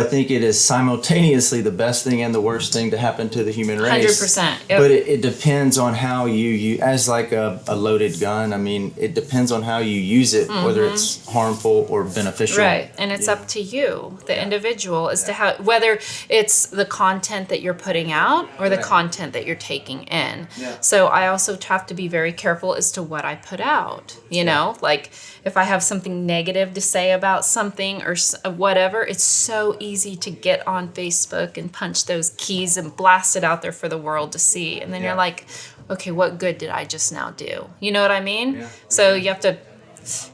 think it is simultaneously the best thing and the worst thing to happen to the human race. 100%. Yep. But it depends on how you as like a loaded gun. It depends on how you use it, whether it's harmful or beneficial. Right. And it's up to you, the individual, as to whether it's the content that you're putting out or the content that you're taking in. Yeah. So I also have to be very careful as to what I put out. Like, if I have something negative to say about something or whatever, it's so easy to get on Facebook and punch those keys and blast it out there for the world to see. And then you're like, okay, what good did I just now do? You know what I mean? Yeah. So you have to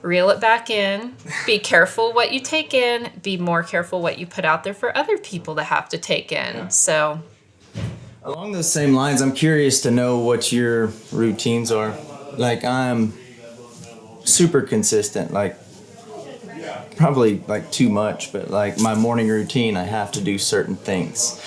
reel it back in, be careful what you take in, be more careful what you put out there for other people to have to take in. Yeah. So along those same lines, I'm curious to know what your routines are. Like, I'm super consistent, probably too much, but my morning routine, I have to do certain things.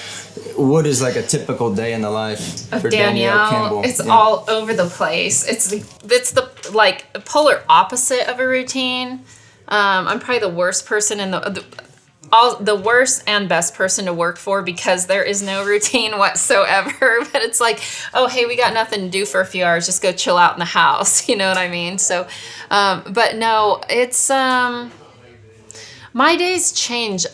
What is a typical day in the life for Danyelle Campbell? It's all over the place. It's the polar opposite of a routine. I'm probably the worst person in the worst and best person to work for, because there is no routine whatsoever. But it's oh, hey, we got nothing to do for a few hours. Just go chill out in the house. You know what I mean? So, but no, it's my days change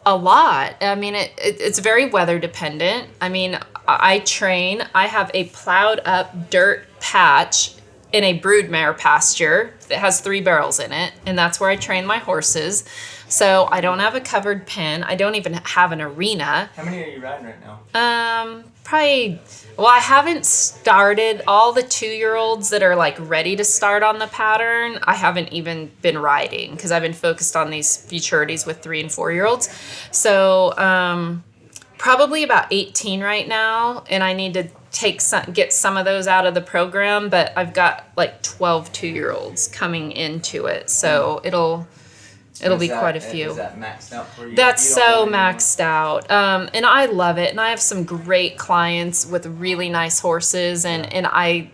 a lot. It's very weather dependent. I train. I have a plowed up dirt patch in a broodmare pasture that has 3 barrels in it, and that's where I train my horses. So I don't have a covered pen. I don't even have an arena. How many are you riding right now? I haven't started all the 2-year-olds that are ready to start on the pattern. I haven't even been riding because I've been focused on these futurities with 3 and 4-year-olds. So probably about 18 right now, and I need to get some of those out of the program, but I've got 12 2-year-olds coming into it. So it'll be quite a few. Is that maxed out for you? That's so maxed out. And I love it. And I have some great clients with really nice horses, and I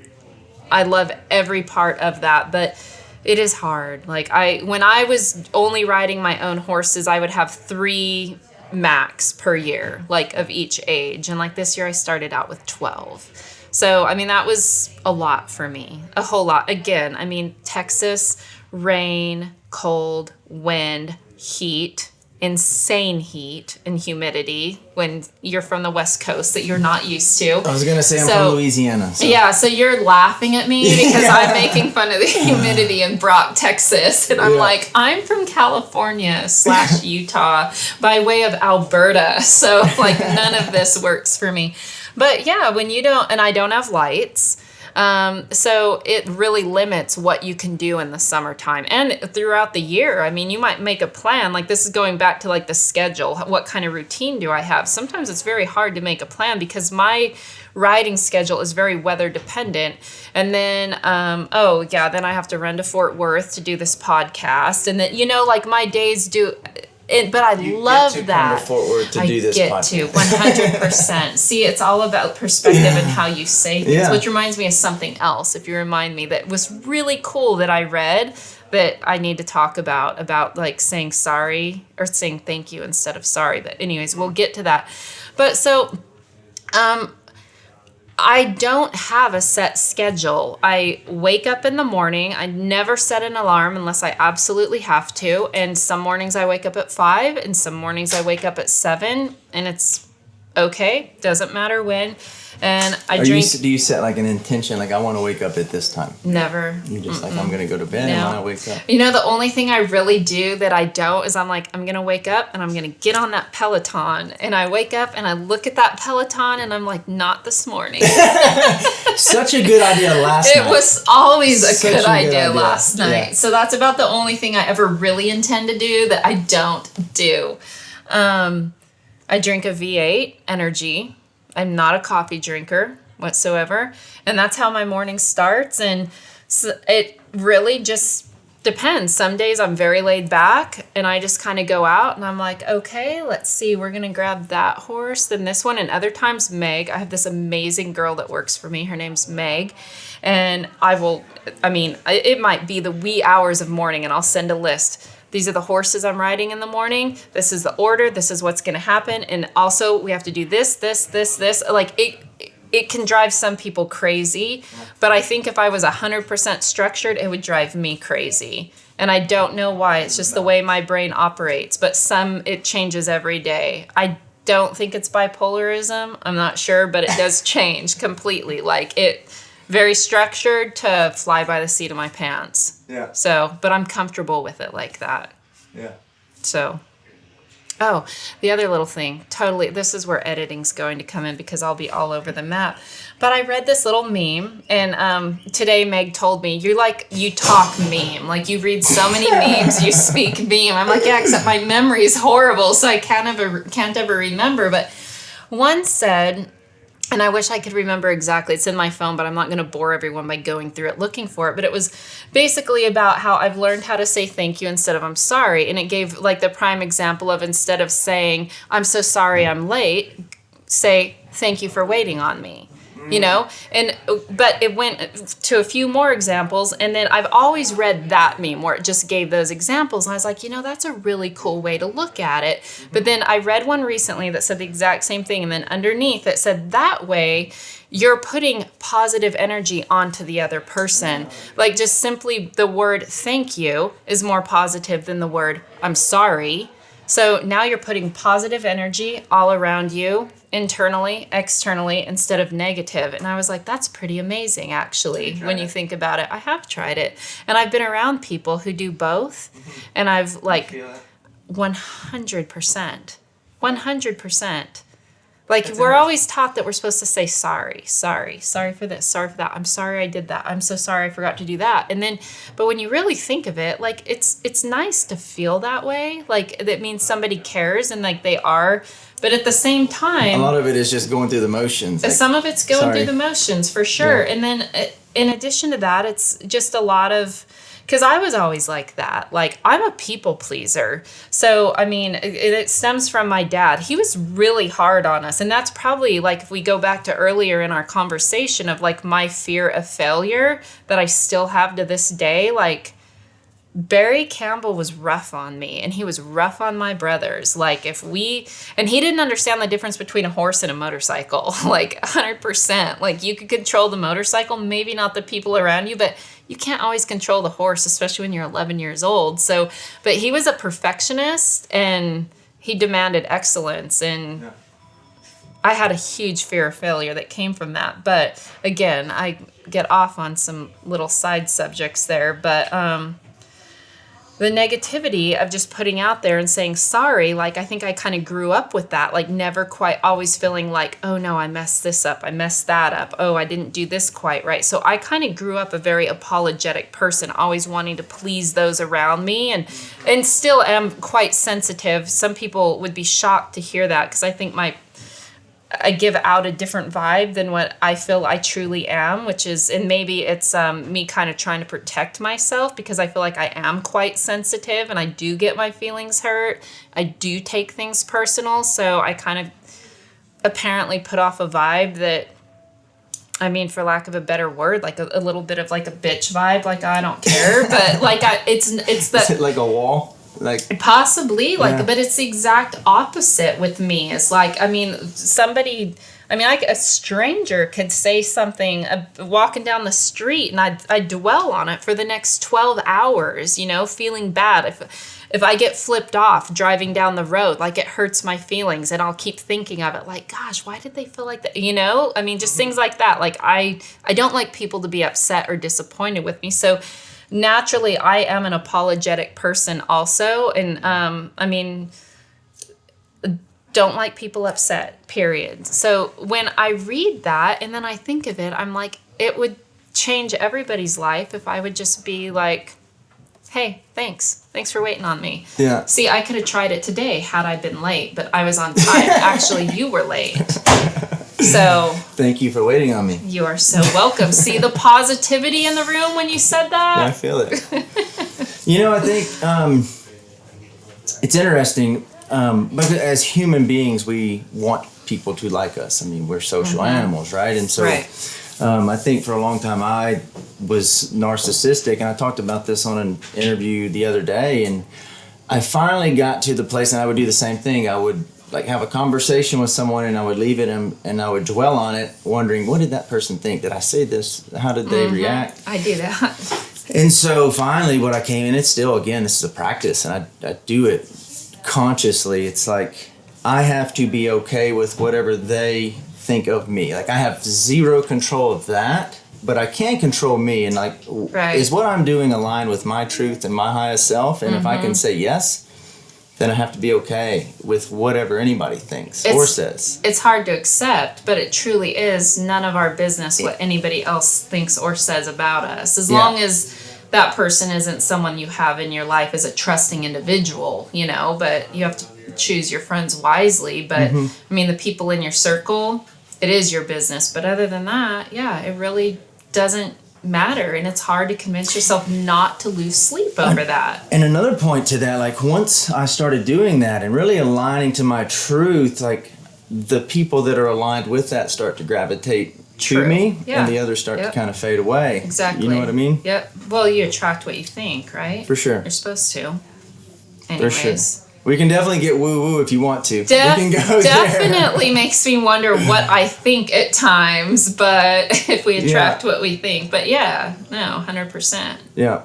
love every part of that. But It is hard. Like when I was only riding my own horses, I would have 3 max per year, like of each age. And like this year I started out with 12. So, I mean, that was a lot for me, a whole lot. Again, I mean, Texas, rain, cold, wind, heat, insane heat and humidity when you're from the West Coast that you're not used to. I was going to say I'm from Louisiana. So. Yeah, so you're laughing at me because I'm making fun of the humidity in Brock, Texas. And I'm like, I'm from California / Utah by way of Alberta. So like none of this works for me. But yeah, when you don't, and I don't have lights. So it really limits what you can do in the summertime and throughout the year. I mean, you might make a plan, like this is going back to like the schedule. What kind of routine do I have? Sometimes it's very hard to make a plan because my riding schedule is very weather dependent. And then, then I have to run to Fort Worth to do this podcast. And then, like my days do... but I love that. Fort Worth to do this podcast. 100%. See, it's all about perspective and how you say things, which reminds me of something else. If you remind me that was really cool that I read that I need to talk about like saying sorry or saying thank you instead of sorry. But anyways, we'll get to that. But so, I don't have a set schedule. I wake up in the morning. I never set an alarm unless I absolutely have to. And some mornings I wake up at 5 and some mornings I wake up at 7 and it's okay. Doesn't matter when. And I drink. Do you set like an intention? Like I want to wake up at this time? Never. You're just like, I'm going to go to bed and when I wake up. The only thing I really do that I don't is I'm like, I'm going to wake up and I'm going to get on that Peloton. And I wake up and I look at that Peloton and I'm like, not this morning. Such a good idea last night. It was always a good idea last night. Yeah. So that's about the only thing I ever really intend to do that I don't do. I drink a V8 Energy. I'm not a coffee drinker whatsoever. And that's how my morning starts. And so it really just depends. Some days I'm very laid back and I just kind of go out and I'm like, okay, let's see. We're going to grab that horse, then this one. And other times Meg, I have this amazing girl that works for me. Her name's Meg. And it might be the wee hours of morning and I'll send a list. These are the horses I'm riding in the morning. This is the order. This is what's going to happen. And also we have to do this. Like it can drive some people crazy. But I think if I was 100% structured, it would drive me crazy. And I don't know why. It's just the way my brain operates. But it changes every day. I don't think it's bipolarism. I'm not sure, but it does change completely. Like very structured to fly by the seat of my pants. Yeah. So, but I'm comfortable with it like that. Yeah. So, the other little thing, totally, this is where editing's going to come in because I'll be all over the map. But I read this little meme, and today Meg told me, you talk meme. Like, you read so many memes, you speak meme. I'm like, yeah, except my memory's horrible, so I can't ever remember. But one said... And I wish I could remember exactly. It's in my phone, but I'm not going to bore everyone by going through it looking for it. But it was basically about how I've learned how to say thank you instead of I'm sorry. And it gave like the prime example of instead of saying, I'm so sorry I'm late, say, thank you for waiting on me. But it went to a few more examples. And then I've always read that meme where it just gave those examples. And I was like, that's a really cool way to look at it. But then I read one recently that said the exact same thing. And then underneath it said that way you're putting positive energy onto the other person. Like just simply the word thank you is more positive than the word I'm sorry. So now you're putting positive energy all around you, internally, externally, instead of negative. And I was like, that's pretty amazing, actually, when you think about it. I have tried it. And I've been around people who do both. And I've 100%. 100%. Like, we're always taught that we're supposed to say sorry for this, sorry for that. I'm sorry I did that. I'm so sorry I forgot to do that. And then, but when you really think of it, like, it's nice to feel that way. Like, that means somebody cares and, like, they are. But at the same time... A lot of it is just going through the motions. Like, some of it's going through the motions, for sure. Yeah. And then, in addition to that, it's just a lot of... Because I was always like that. Like, I'm a people pleaser. So, I mean, it stems from my dad. He was really hard on us. And that's probably, like, if we go back to earlier in our conversation of, like, my fear of failure that I still have to this day, like, Barry Campbell was rough on me, and he was rough on my brothers. Like and he didn't understand the difference between a horse and a motorcycle, like 100%. Like you could control the motorcycle, maybe not the people around you, but you can't always control the horse, especially when you're 11 years old. So, but he was a perfectionist, and he demanded excellence, and I had a huge fear of failure that came from that. But again, I get off on some little side subjects there, but the negativity of just putting out there and saying sorry, like I think I kind of grew up with that, like never quite always feeling like, oh no, I messed this up, I messed that up, oh, I didn't do this quite right. So I kind of grew up a very apologetic person, always wanting to please those around me, and still am quite sensitive. Some people would be shocked to hear that, because I think I give out a different vibe than what I feel I truly am, which is, and maybe it's me kind of trying to protect myself, because I feel like I am quite sensitive and I do get my feelings hurt. I do take things personal. So I kind of apparently put off a vibe that, I mean, for lack of a better word, like a little bit of like a bitch vibe, like I don't care, but like it's the... Is it like a wall? Like possibly, like, but it's the exact opposite with me. It's like, I mean, like a stranger could say something walking down the street, and I dwell on it for the next 12 hours, you know, feeling bad. If I get flipped off driving down the road, like it hurts my feelings, and I'll keep thinking of it, like, gosh, why did they feel like that? You know, I mean, just things like that. Like I don't like people to be upset or disappointed with me. So naturally, I am an apologetic person also. And, I mean, don't like people upset, period. So when I read that and then I think of it, I'm like, it would change everybody's life if I would just be like, hey, thanks for waiting on me. Yeah. See, I could have tried it today had I been late, but I was on time. Actually, you were late. So thank you for waiting on me. You are so welcome. See the positivity in the room when you said that? Yeah, I feel it. You know, I think it's interesting, but as human beings, we want people to like us. I mean, we're social animals, right? And so I think for a long time I was narcissistic, and I talked about this on an interview the other day, and I finally got to the place, and I would do the same thing. I would like have a conversation with someone, and I would leave it and I would dwell on it, wondering, what did that person think? Did I say this? How did they react? I do that. And so finally what I came in, it's still, again, this is a practice, and I do it consciously. It's like I have to be okay with whatever they think of me. Like I have zero control of that, but I can control me, and like, is what I'm doing aligned with my truth and my highest self? And if I can say yes, then I have to be okay with whatever anybody thinks or says. It's hard to accept, but it truly is none of our business what anybody else thinks or says about us. As long as that person isn't someone you have in your life as a trusting individual, you know, but you have to choose your friends wisely. But I mean, the people in your circle, it is your business. But other than that, it really doesn't matter, and it's hard to convince yourself not to lose sleep over that. And another point to that, like once I started doing that and really aligning to my truth, like the people that are aligned with that start to gravitate to me, and the others start to kind of fade away. Exactly. You know what I mean? Yep. Well, you attract what you think, right? For sure. You're supposed to. Anyways. For sure. We can definitely get woo-woo if you want to. We can go definitely makes me wonder what I think at times, but if we attract what we think. But 100%. Yeah.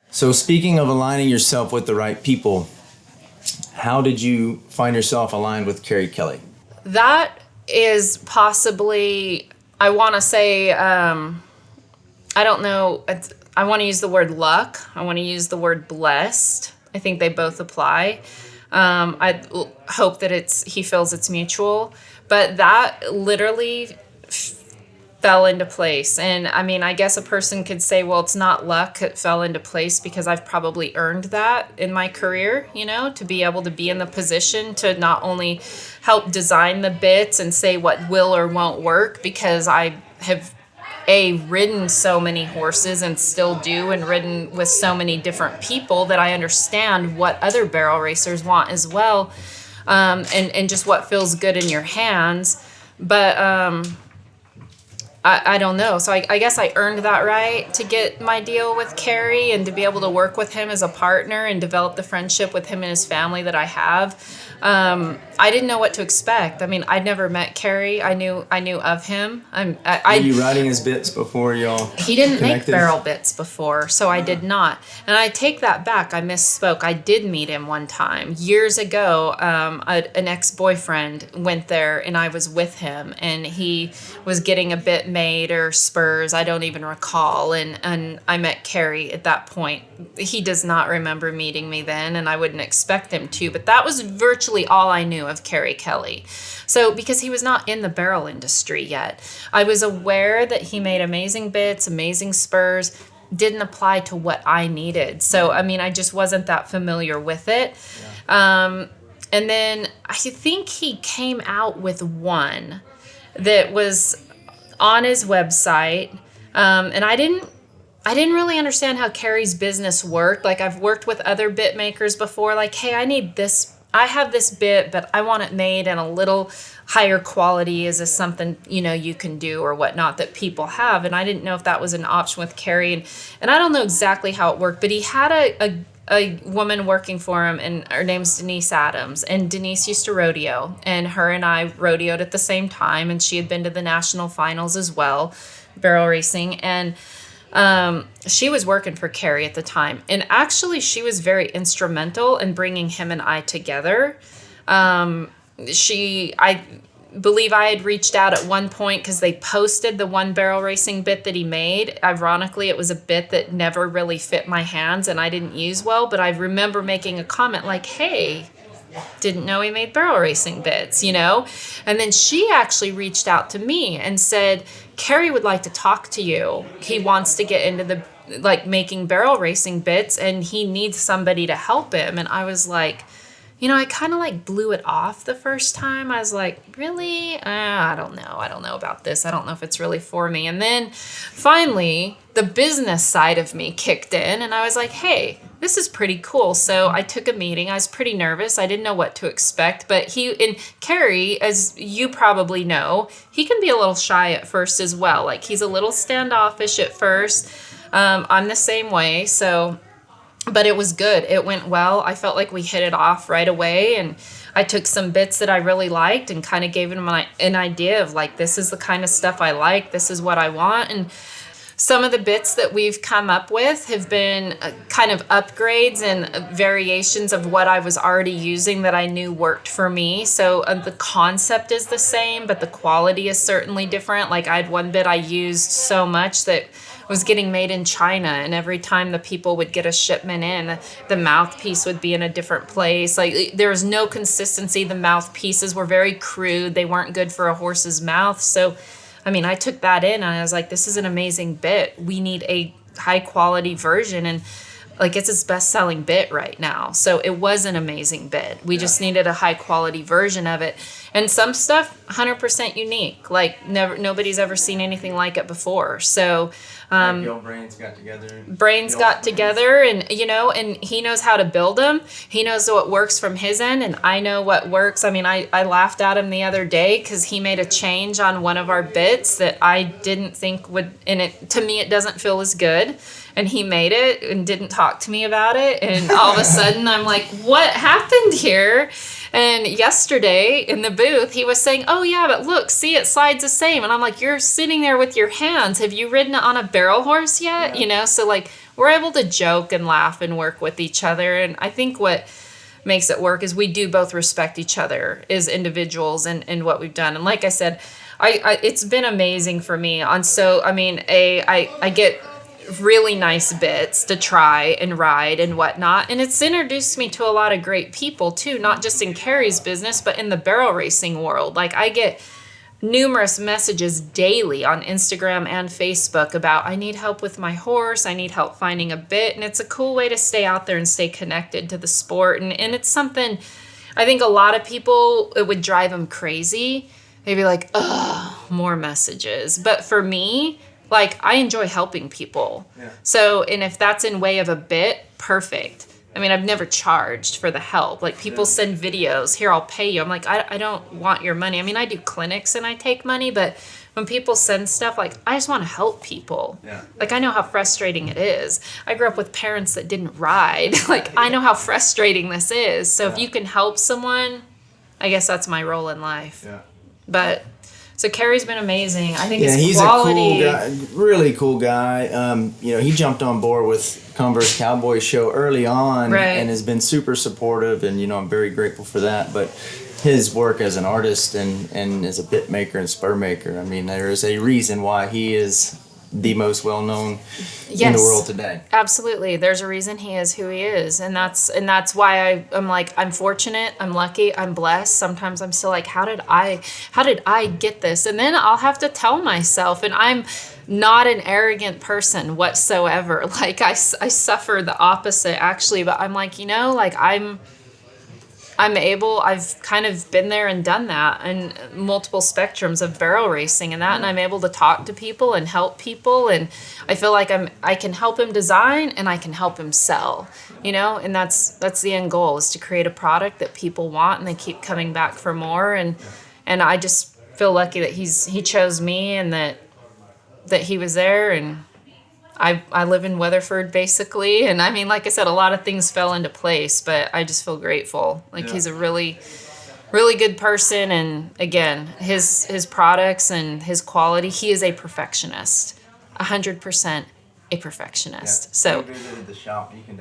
So speaking of aligning yourself with the right people, how did you find yourself aligned with Carrie Kelly? That is possibly, I want to say, I don't know, I want to use the word luck. I want to use the word blessed. I think they both apply. I hope that he feels it's mutual, but that literally fell into place. And I mean, I guess a person could say, well, it's not luck, it fell into place because I've probably earned that in my career, you know, to be able to be in the position to not only help design the bits and say what will or won't work, because I have ridden so many horses and still do, and ridden with so many different people that I understand what other barrel racers want as well, and just what feels good in your hands. But I don't know. So I guess I earned that right to get my deal with Carrie and to be able to work with him as a partner and develop the friendship with him and his family that I have. I didn't know what to expect. I mean, I'd never met Carrie. I knew of him. Were you riding his bits before y'all He didn't connected? make barrel bits before, so I did not. And I take that back. I misspoke. I did meet him one time. Years ago, an ex-boyfriend went there, and I was with him, and he was getting a bit made or spurs. I don't even recall. And I met Carrie at that point. He does not remember meeting me then, and I wouldn't expect him to. But that was virtually all I knew of Carrie Kelly. So because he was not in the barrel industry yet, I was aware that he made amazing bits, amazing spurs, didn't apply to what I needed. So, I mean, I just wasn't that familiar with it. Yeah. And then I think he came out with one that was on his website. And I didn't really understand how Carrie's business worked. Like, I've worked with other bit makers before. Like, hey, I have this bit, but I want it made in a little higher quality. Is this something, you can do or whatnot that people have? And I didn't know if that was an option with Carrie. And I don't know exactly how it worked, but he had a woman working for him, and her name's Denise Adams. And Denise used to rodeo, and her and I rodeoed at the same time. And she had been to the national finals as well, barrel racing. And she was working for Carrie at the time. And actually, she was very instrumental in bringing him and I together. I believe I had reached out at one point because they posted the one barrel racing bit that he made. Ironically, it was a bit that never really fit my hands and I didn't use well. But I remember making a comment like, hey, didn't know he made barrel racing bits, And then she actually reached out to me and said, Carrie would like to talk to you. He wants to get into making barrel racing bits, and he needs somebody to help him. And I was like, I kind of blew it off the first time. I was like, really? I don't know. I don't know about this. I don't know if it's really for me. And then finally, the business side of me kicked in, and I was like, hey, this is pretty cool. So I took a meeting. I was pretty nervous. I didn't know what to expect. But Carrie, as you probably know, he can be a little shy at first as well. Like, he's a little standoffish at first. I'm the same way. So, but it was good. It went well. I felt like we hit it off right away. And I took some bits that I really liked and kind of gave him an idea of this is the kind of stuff I like. This is what I want. And some of the bits that we've come up with have been kind of upgrades and variations of what I was already using that I knew worked for me. So the concept is the same, but the quality is certainly different. Like, I had one bit I used so much that was getting made in China, and every time the people would get a shipment in, the mouthpiece would be in a different place. Like, there was no consistency. The mouthpieces were very crude. They weren't good for a horse's mouth. So I took that in and I was like, this is an amazing bit. We need a high quality version. And it's his best selling bit right now. So it was an amazing bit. We just needed a high quality version of it. And some stuff, 100% unique. Nobody's ever seen anything like it before. So, your brains got together and, and he knows how to build them. He knows what works from his end, and I know what works. I laughed at him the other day because he made a change on one of our bits that I didn't think would, to me, it doesn't feel as good. And he made it and didn't talk to me about it. And all of a sudden I'm like, what happened here? And yesterday in the booth, he was saying, oh yeah, but look, see, it slides the same. And I'm like, you're sitting there with your hands. Have you ridden on a barrel horse yet? Yeah. So we're able to joke and laugh and work with each other. And I think what makes it work is we do both respect each other as individuals and what we've done. And like I said, it's been amazing for me. I get really nice bits to try and ride and whatnot. And it's introduced me to a lot of great people too, not just in Carrie's business, but in the barrel racing world. I get numerous messages daily on Instagram and Facebook about, I need help with my horse. I need help finding a bit. And it's a cool way to stay out there and stay connected to the sport. And it's something I think a lot of people, it would drive them crazy. They'd be like, ugh, more messages. But for me, I enjoy helping people. Yeah. So, and if that's in way of a bit, perfect. I mean, I've never charged for the help. Like, people send videos, here, I'll pay you. I'm like, I don't want your money. I mean, I do clinics and I take money, but when people send stuff, like, I just want to help people. Yeah. Like, I know how frustrating it is. I grew up with parents that didn't ride. Like, I know how frustrating this is. So if you can help someone, I guess that's my role in life. Yeah. But, so Carrie's been amazing. I think he's quality. a cool guy, really cool guy. He jumped on board with Converse Cowboy show early on and has been super supportive, and I'm very grateful for that. But his work as an artist and as a bit maker and spur maker, I mean, there is a reason why he is the most well-known in the world today. Absolutely. There's a reason he is who he is. And that's why I'm like, I'm fortunate, I'm lucky, I'm blessed. Sometimes I'm still like, how did I get this? And then I'll have to tell myself, and I'm not an arrogant person whatsoever. Like, I suffer the opposite actually, but I'm like, like, I've kind of been there and done that, and multiple spectrums of barrel racing and that, and I'm able to talk to people and help people, and I feel like I can help him design and I can help him sell, and that's the end goal, is to create a product that people want and they keep coming back for more, and I just feel lucky that he chose me, and that he was there, and I live in Weatherford basically, and I mean, like I said, a lot of things fell into place, but I just feel grateful. Like, he's a really, really good person, and again, his products and his quality, he is a perfectionist, 100% a perfectionist. So if you visited the shop, you can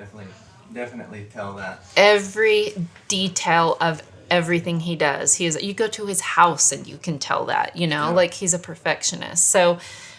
definitely tell that. Every detail of everything he does, you go to his house and you can tell that, like, he's a perfectionist. So.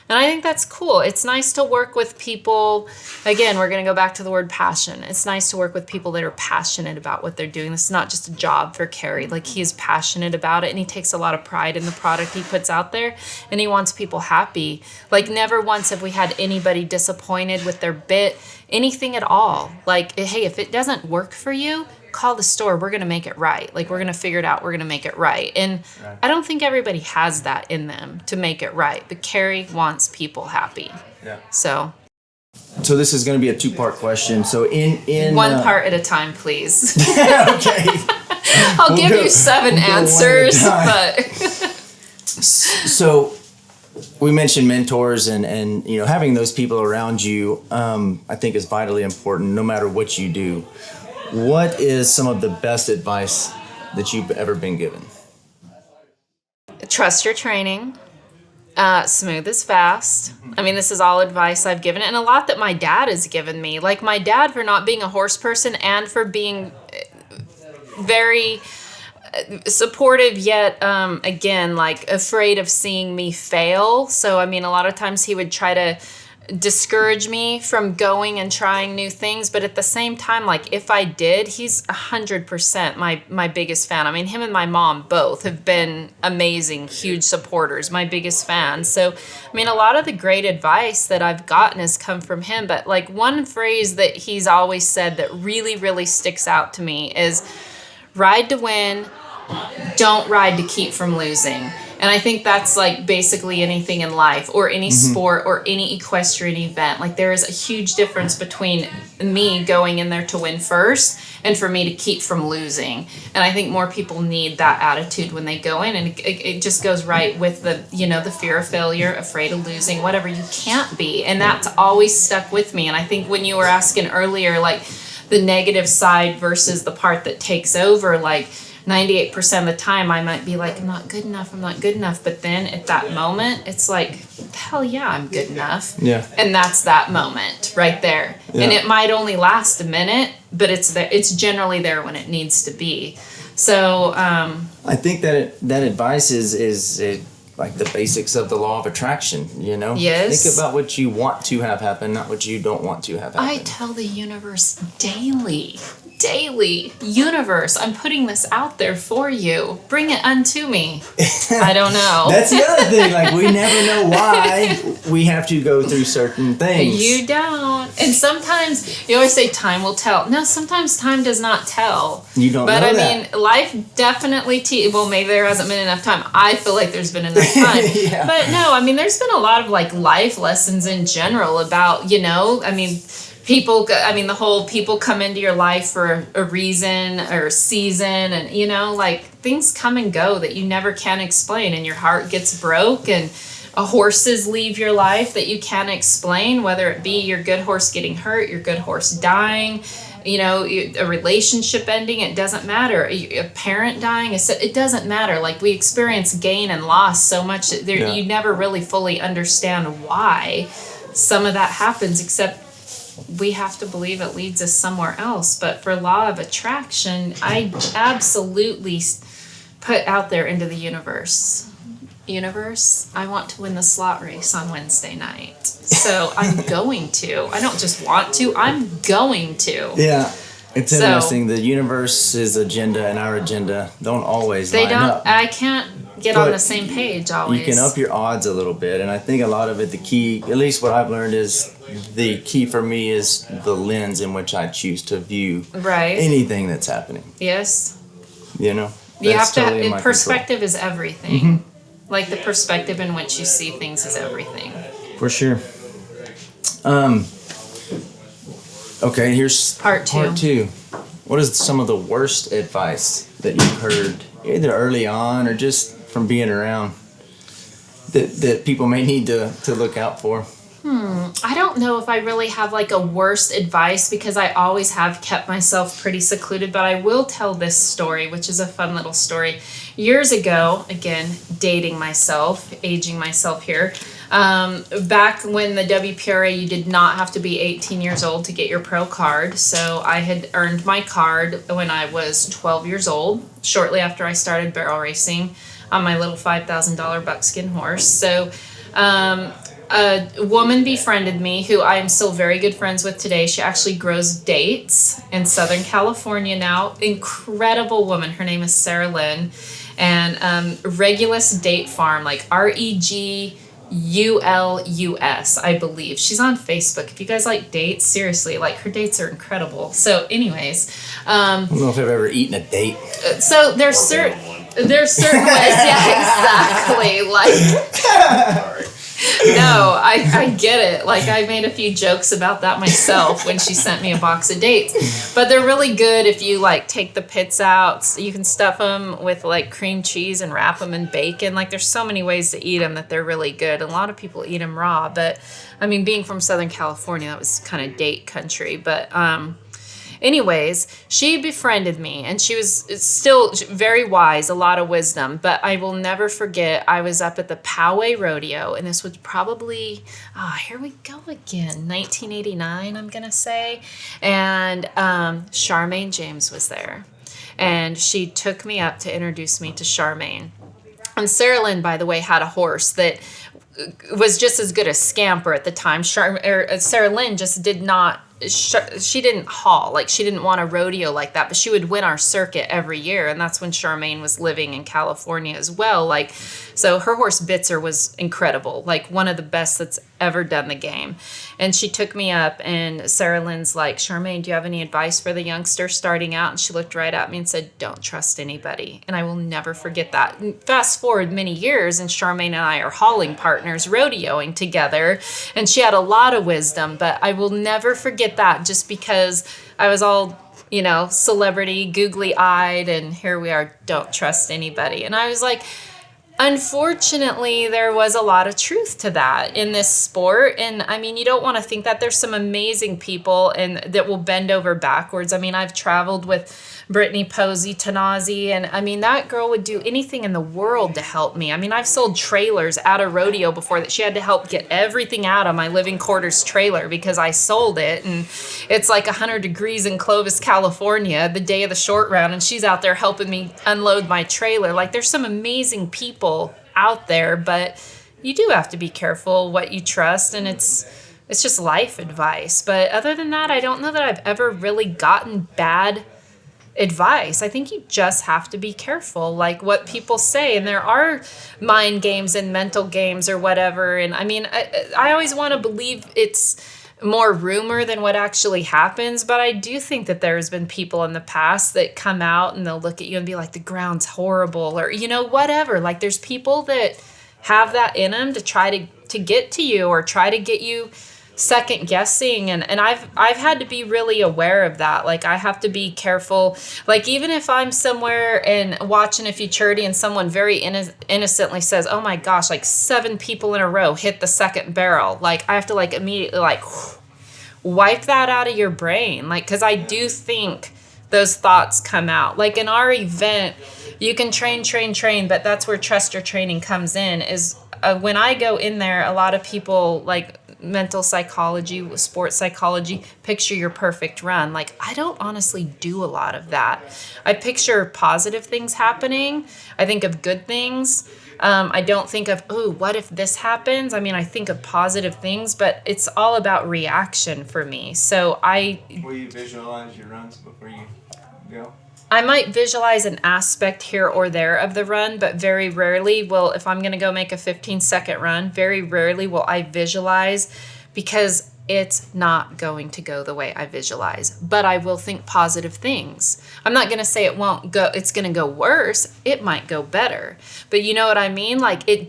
And I think that's cool. It's nice to work with people. Again, we're going to go back to the word passion. It's nice to work with people that are passionate about what they're doing. This is not just a job for Carrie. Like, he is passionate about it, and he takes a lot of pride in the product he puts out there, and he wants people happy. Like, never once have we had anybody disappointed with their bit, anything at all. Like, hey, if it doesn't work for you, call the store. We're going to make it right. Like, we're going to figure it out. We're going to make it right. And I don't think everybody has that in them to make it right. But Carrie wants people happy. Yeah. So this is going to be a 2-part question. So in one part at a time, please. Okay. I'll give you 7 answers, but so we mentioned mentors and having those people around you, I think is vitally important no matter what you do. What is some of the best advice that you've ever been given? Trust your training. Smooth is fast. I mean, this is all advice I've given, and a lot that my dad has given me. Like, my dad, for not being a horse person and for being very supportive, yet again, like, afraid of seeing me fail. So I mean, a lot of times he would try to discourage me from going and trying new things, but at the same time, like, if I did, he's 100% my biggest fan. I mean, him and my mom both have been amazing, huge supporters, my biggest fans. So I mean, a lot of the great advice that I've gotten has come from him, but like, one phrase that he's always said that really, really sticks out to me is, ride to win, don't ride to keep from losing. And I think that's like basically anything in life, or any sport, or any equestrian event. Like, there is a huge difference between me going in there to win first and for me to keep from losing. And I think more people need that attitude when they go in, and it just goes right with the fear of failure, afraid of losing, whatever. You can't be. And that's always stuck with me. And I think when you were asking earlier, like, the negative side versus the part that takes over, like, 98% of the time I might be like, I'm not good enough. But then at that moment, it's like, hell yeah, I'm good enough. Yeah. And that's that moment right there. Yeah. And it might only last a minute, but it's there. It's generally there when it needs to be. So I think that advice is like the basics of the law of attraction, Yes. Think about what you want to have happen, not what you don't want to have happen. I tell the universe daily, universe, I'm putting this out there for you. Bring it unto me. I don't know. That's the other thing. Like, we never know why we have to go through certain things. You don't. And sometimes, you always say time will tell. No, sometimes time does not tell. You don't know that. But I mean, life definitely, well, maybe there hasn't been enough time. I feel like there's been enough time. Yeah. But no, I mean, there's been a lot of, like, life lessons in general about, I mean, the whole people come into your life for a reason or a season, and like things come and go that you never can explain, and your heart gets broke, and horses leave your life that you can't explain, whether it be your good horse getting hurt, your good horse dying, a relationship ending. It doesn't matter. A parent dying, it doesn't matter. Like, we experience gain and loss so much that you never really fully understand why some of that happens, except we have to believe it leads us somewhere else. But for law of attraction, I absolutely put out there into the universe, I want to win the slot race on Wednesday night. So I'm going to. I don't just want to, I'm going to. Yeah. It's interesting. The universe's agenda and our agenda don't always line up. I can't get on the same page always. You can up your odds a little bit. And I think a lot of it, the key, at least what I've learned, is the key for me is the lens in which I choose to view anything that's happening. Yes. You know? You have to, perspective is everything. Mm-hmm. Like, the perspective in which you see things is everything. For sure. Okay, here's part two. What is some of the worst advice that you've heard, either early on or just from being around, that people may need to look out for? I don't know if I really have like a worst advice, because I always have kept myself pretty secluded, but I will tell this story, which is a fun little story. Years ago, again, dating myself, aging myself here, back when the WPRA, you did not have to be 18 years old to get your pro card. So I had earned my card when I was 12 years old, shortly after I started barrel racing on my little $5,000 buckskin horse. So a woman befriended me who I am still very good friends with today. She actually grows dates in Southern California now. Incredible woman. Her name is Sarah Lynn. And Regulus Date Farm, like Regulus, I believe. She's on Facebook. If you guys like dates, seriously, like, her dates are incredible. So anyways. I don't know if I've ever eaten a date. So there's certain ways. Yeah, exactly. Like... No, I get it. Like, I made a few jokes about that myself when she sent me a box of dates. But they're really good if you, like, take the pits out. So you can stuff them with, like, cream cheese and wrap them in bacon. Like, there's so many ways to eat them that they're really good. A lot of people eat them raw. But, I mean, being from Southern California, that was kind of date country. But, anyways, she befriended me, and she was still very wise, a lot of wisdom, but I will never forget, I was up at the Poway Rodeo, and this was probably, here we go again, 1989, I'm going to say, and Charmaine James was there, and she took me up to introduce me to Charmaine. And Sarah Lynn, by the way, had a horse that was just as good as Scamper at the time. Sarah Lynn just did not, she didn't haul, like, she didn't want a rodeo like that, but she would win our circuit every year, and that's when Charmaine was living in California as well. Like, so her horse Bitzer was incredible, like one of the best that's ever done the game. And she took me up, and Sarah Lynn's like, Charmaine, do you have any advice for the youngster starting out? And she looked right at me and said, don't trust anybody. And I will never forget that. And fast forward many years, and Charmaine and I are hauling partners, rodeoing together, and she had a lot of wisdom, but I will never forget that, just because I was all, celebrity, googly-eyed, and here we are, don't trust anybody. And I was like, unfortunately, there was a lot of truth to that in this sport. And I mean, you don't want to think that. There's some amazing people and that will bend over backwards. I mean, I've traveled with Brittany Posey Tanazi, and I mean, that girl would do anything in the world to help me. I mean, I've sold trailers at a rodeo before that she had to help get everything out of my living quarters trailer because I sold it, and it's like 100 degrees in Clovis, California, the day of the short round, and she's out there helping me unload my trailer. Like, there's some amazing people out there, but you do have to be careful what you trust, and it's just life advice. But other than that, I don't know that I've ever really gotten bad advice. I think you just have to be careful, like what people say, and there are mind games and mental games or whatever. And I mean, I always want to believe it's more rumor than what actually happens, but I do think that there's been people in the past that come out and they'll look at you and be like, the ground's horrible, or whatever. Like, there's people that have that in them to try to get to you or try to get you second guessing, and I've had to be really aware of that. Like, I have to be careful. Like, even if I'm somewhere and watching a futurity and someone very innocently says, oh my gosh, like 7 people in a row hit the second barrel, like I have to like immediately like wipe that out of your brain. Like, because I do think those thoughts come out. Like in our event, you can train, but that's where trust your training comes in. Is when I go in there, a lot of people like mental psychology, sports psychology, picture your perfect run. Like, I don't honestly do a lot of that. I picture positive things happening. I think of good things. I don't think of, oh, what if this happens? I mean, I think of positive things, but it's all about reaction for me. So Will you visualize your runs before you go? I might visualize an aspect here or there of the run, but very rarely if I'm going to go make a 15-second run, very rarely will I visualize, because it's not going to go the way I visualize. But I will think positive things. I'm not going to say it won't go, it's going to go worse. It might go better. But you know what I mean? Like, I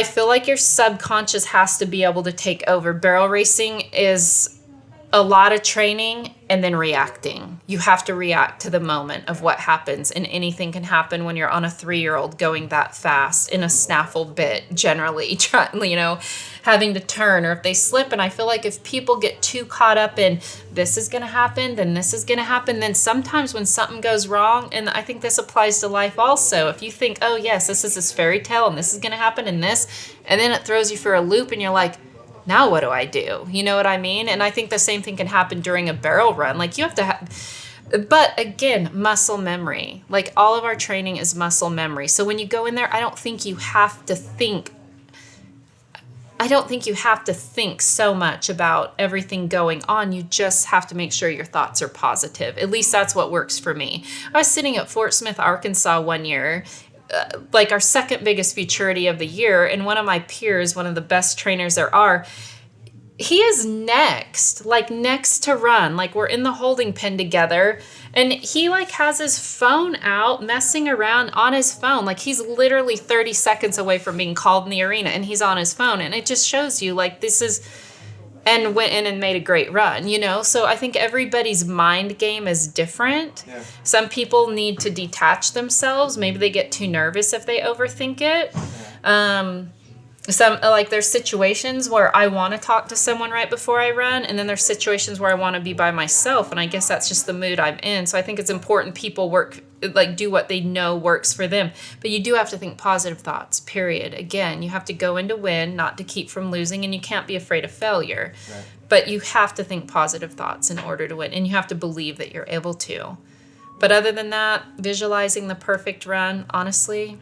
feel like your subconscious has to be able to take over. Barrel racing is a lot of training and then reacting. You have to react to the moment of what happens, and anything can happen when you're on a 3-year-old going that fast in a snaffle bit, generally, having to turn, or if they slip. And I feel like if people get too caught up in this is going to happen, then this is going to happen, then sometimes when something goes wrong, and I think this applies to life also, if you think, oh yes, this is this fairy tale and this is going to happen and this, and then it throws you for a loop and you're like, now what do I do? You know what I mean? And I think the same thing can happen during a barrel run. Like, you have to but again, muscle memory. Like, all of our training is muscle memory. So when you go in there, I don't think you have to think so much about everything going on. You just have to make sure your thoughts are positive. At least that's what works for me. I was sitting at Fort Smith, Arkansas one year, like our second biggest futurity of the year, and one of my peers, one of the best trainers there are, he is next to run. Like, we're in the holding pen together, and he like has his phone out messing around on his phone. Like, he's literally 30 seconds away from being called in the arena, and he's on his phone. And it just shows you, like, this is, and went in and made a great run, So I think everybody's mind game is different. Yeah. Some people need to detach themselves. Maybe they get too nervous if they overthink it. Yeah. There's situations where I want to talk to someone right before I run, and then there's situations where I want to be by myself, and I guess that's just the mood I'm in. So I think it's important people do what they know works for them. But you do have to think positive thoughts, period. Again, you have to go in to win, not to keep from losing, and you can't be afraid of failure. Right. But you have to think positive thoughts in order to win, and you have to believe that you're able to. But other than that, visualizing the perfect run, honestly,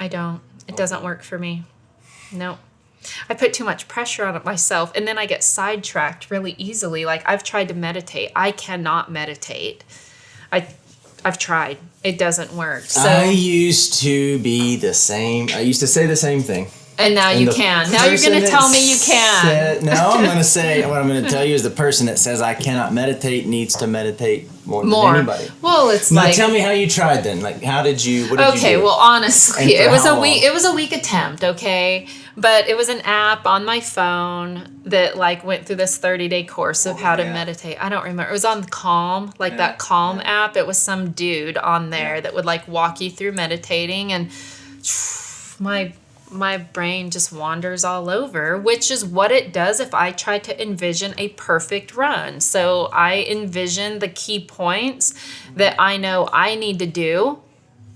I don't. It doesn't work for me. No. I put too much pressure on it myself, and then I get sidetracked really easily. Like, I've tried to meditate. I cannot meditate. I've tried. It doesn't work. So I used to be the same. I used to say the same thing. And now you can. Now you're going to tell me you can. No, I'm going to say, what I'm going to tell you is the person that says I cannot meditate needs to meditate more than anybody. Well, it's now, tell me how you tried then. Like, what did you do? Okay, well, honestly, it was a weak attempt, okay? But it was an app on my phone that like went through this 30-day course of how to meditate. I don't remember. It was on Calm, that Calm app. It was some dude on there that would like walk you through meditating, and my brain just wanders all over, which is what it does if I try to envision a perfect run. So I envision the key points that I know I need to do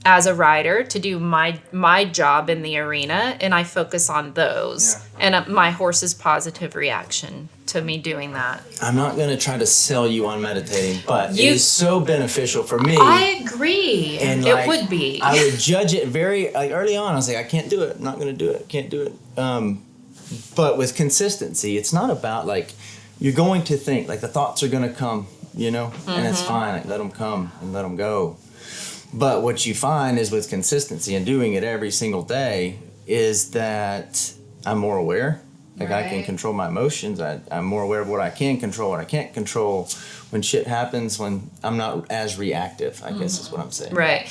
as a rider to do my job in the arena, and I focus on those. Yeah. And my horse's positive reaction to me doing that. I'm not going to try to sell you on meditating, but it is so beneficial for me. I agree. And it would be. I would judge it very early on. I was like, I can't do it. I'm not going to do it. Can't do it. But with consistency, it's not about you're going to think, the thoughts are going to come, mm-hmm. and it's fine. Let them come and let them go. But what you find is with consistency and doing it every single day is that I'm more aware. I can control my emotions. I'm more aware of what I can control, what I can't control. When shit happens, when I'm not as reactive, I guess is what I'm saying. Right.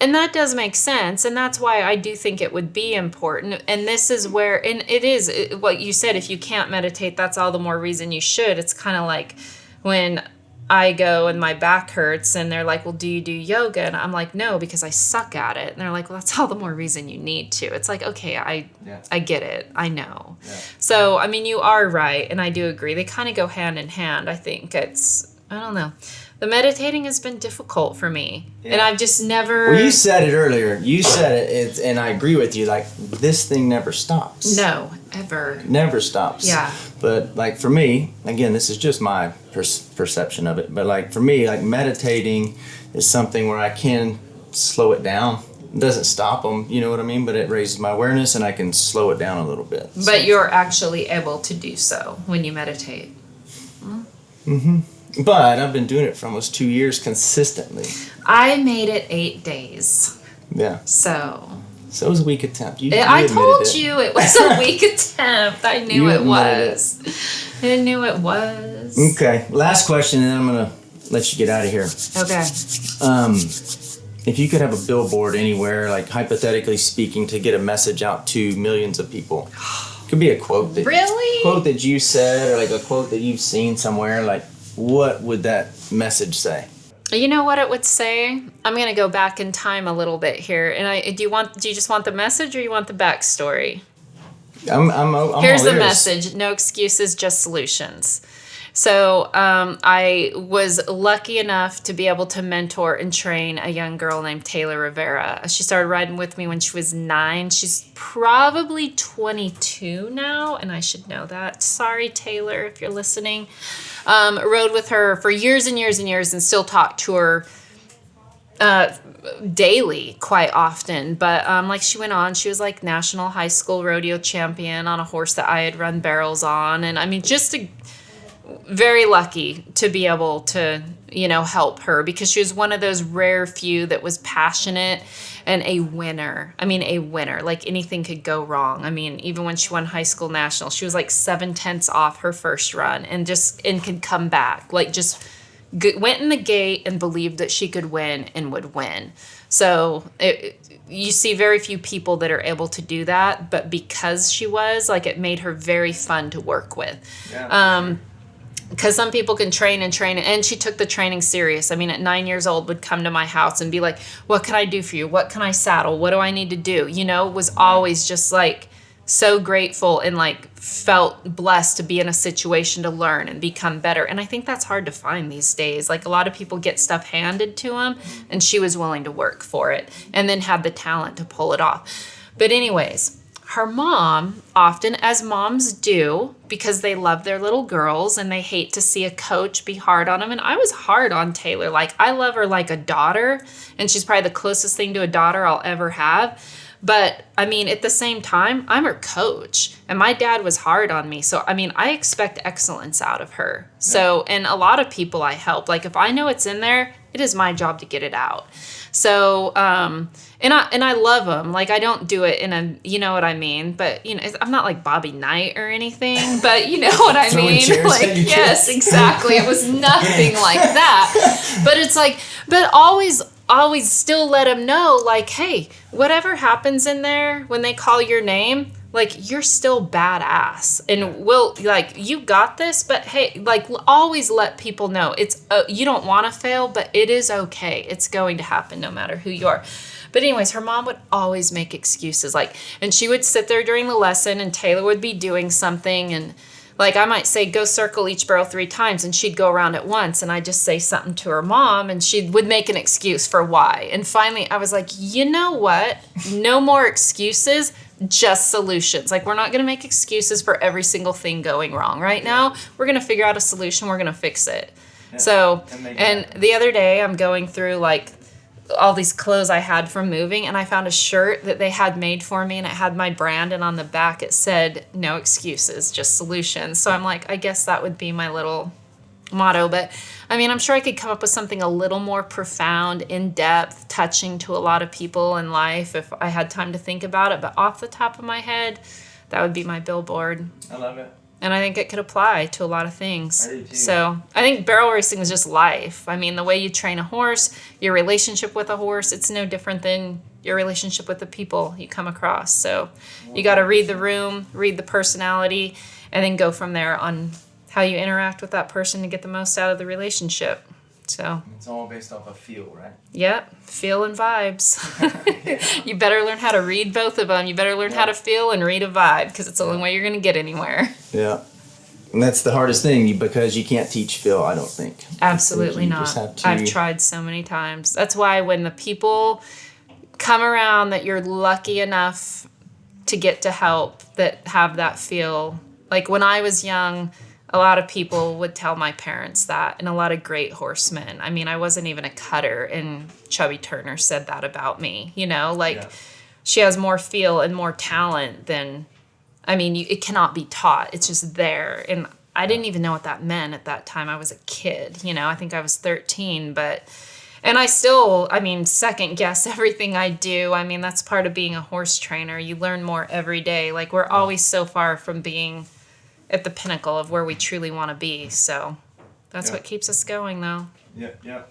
And that does make sense. And that's why I do think it would be important. And this is where, and it is what you said, if you can't meditate, that's all the more reason you should. It's kind of like when I go and my back hurts and they're like, well, do you do yoga? And I'm like, no, because I suck at it. And they're like, well, that's all the more reason you need to. It's like, okay, I get it. I know. Yeah. So, I mean, you are right. And I do agree. They kind of go hand in hand. I think I don't know. The meditating has been difficult for me. Yeah. And I've just never... Well, you said it earlier. You said it, and I agree with you. Like, this thing never stops. No, ever. Never stops. Yeah. But, like, for me, again, this is just my perception of it. But, like, for me, like, meditating is something where I can slow it down. It doesn't stop them, you know what I mean? But it raises my awareness, and I can slow it down a little bit. But you're actually able to do so when you meditate. Mm-hmm. But I've been doing it for almost 2 years consistently. I made it 8 days. Yeah. So it was a weak attempt. I told you it was a weak attempt. I knew it was. I knew it was. Okay. Last question, and then I'm going to let you get out of here. Okay. If you could have a billboard anywhere, like hypothetically speaking, to get a message out to millions of people, it could be a quote that you said, or like a quote that you've seen somewhere, like, what would that message say? You know what it would say? I'm going to go back in time a little bit here. And do you just want the message, or you want the backstory? I'm Here's the message. No excuses, just solutions. So I was lucky enough to be able to mentor and train a young girl named Taylor Rivera. She started riding with me when she was 9. She's probably 22 now, and I should know that. Sorry, Taylor, if you're listening. Rode with her for years and years and years, and still talk to her daily quite often. But like, she went on, she was like national high school rodeo champion on a horse that I had run barrels on. And I mean, very lucky to be able to, help her, because she was one of those rare few that was passionate and a winner. I mean, a winner. Like, anything could go wrong. I mean, even when she won high school national, she was like 7/10 off her first run and could come back. Like, just went in the gate and believed that she could win and would win. So you see very few people that are able to do that, but because she was, like, it made her very fun to work with. Yeah. Because some people can train, and she took the training serious. I mean, at 9 years old, would come to my house and be like, what can I do for you? What can I saddle? What do I need to do? Was always just like so grateful and like felt blessed to be in a situation to learn and become better. And I think that's hard to find these days. Like, a lot of people get stuff handed to them, and she was willing to work for it and then had the talent to pull it off. But anyways, her mom, often, as moms do, because they love their little girls and they hate to see a coach be hard on them. And I was hard on Taylor. Like, I love her like a daughter, and she's probably the closest thing to a daughter I'll ever have. But, I mean, at the same time, I'm her coach, and my dad was hard on me. So, I mean, I expect excellence out of her. Yeah. So, and a lot of people I help, like, if I know it's in there, it is my job to get it out. So, and I love them. Like, I don't do it in a, you know what I mean? But, I'm not like Bobby Knight or anything, but you know what I mean? Like, yes, exactly. It was nothing like that. But it's like, but always still let them know, like, hey, whatever happens in there when they call your name, like, you're still badass, and you got this. But hey, like, always let people know it's you don't want to fail, but it is okay. It's going to happen no matter who you are. But anyways, her mom would always make excuses, like, and she would sit there during the lesson, and Taylor would be doing something, and like, I might say, go circle each barrel 3 times, and she'd go around it once, and I'd just say something to her mom, and she would make an excuse for why. And finally, I was like, you know what? No more excuses, just solutions. Like, we're not going to make excuses for every single thing going wrong right now. We're going to figure out a solution. We're going to fix it. Yeah. So, and the other day, I'm going through, like, all these clothes I had from moving, and I found a shirt that they had made for me, and it had my brand, and on the back it said, no excuses, just solutions. So I'm like, I guess that would be my little motto. But I mean, I'm sure I could come up with something a little more profound, in-depth, touching to a lot of people in life if I had time to think about it. But off the top of my head, that would be my billboard. I love it. And I think it could apply to a lot of things. I do too. So I think barrel racing is just life. I mean, the way you train a horse, your relationship with a horse, it's no different than your relationship with the people you come across. So you got to read the room, read the personality, and then go from there on how you interact with that person to get the most out of the relationship. So it's all based off of feel, right? Yep, feel and vibes. You better learn how to read both of them. You better learn how to feel and read a vibe, because it's the only way you're going to get anywhere. Yeah. And that's the hardest thing, because you can't teach feel, I don't think. Absolutely You not. just have to- I've tried so many times. That's why when the people come around that you're lucky enough to get to help, that have that feel, like when I was young, a lot of people would tell my parents that, and a lot of great horsemen. I mean, I wasn't even a cutter, and Chubby Turner said that about me, she has more feel and more talent than, I mean, it cannot be taught. It's just there. And I didn't even know what that meant at that time. I was a kid, I think I was 13, and I still, second guess everything I do. I mean, that's part of being a horse trainer. You learn more every day. Like, we're always so far from being at the pinnacle of where we truly want to be. So that's what keeps us going, though. Yeah.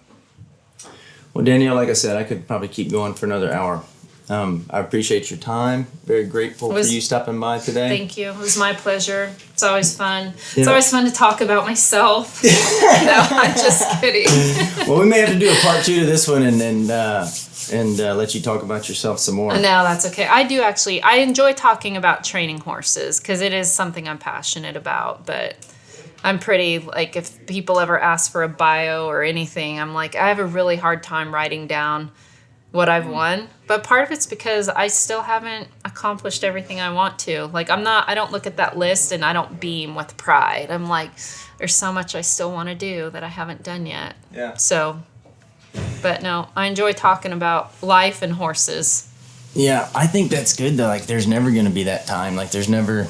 Well, Danyelle, like I said, I could probably keep going for another hour. I appreciate your time. Very grateful for you stopping by today. Thank you. It was my pleasure. It's always fun. It's always fun to talk about myself. No, I'm just kidding. Well, we may have to do a part 2 to this one and let you talk about yourself some more. No, that's okay. I enjoy talking about training horses, because it is something I'm passionate about, but I'm pretty, like, if people ever ask for a bio or anything, I'm like, I have a really hard time writing down what I've won, but part of it's because I still haven't accomplished everything I want to. Like, I don't look at that list and I don't beam with pride. I'm like, there's so much I still want to do that I haven't done yet. Yeah. So, but no, I enjoy talking about life and horses. Yeah, I think that's good though. Like, there's never going to be that time. Like, there's never,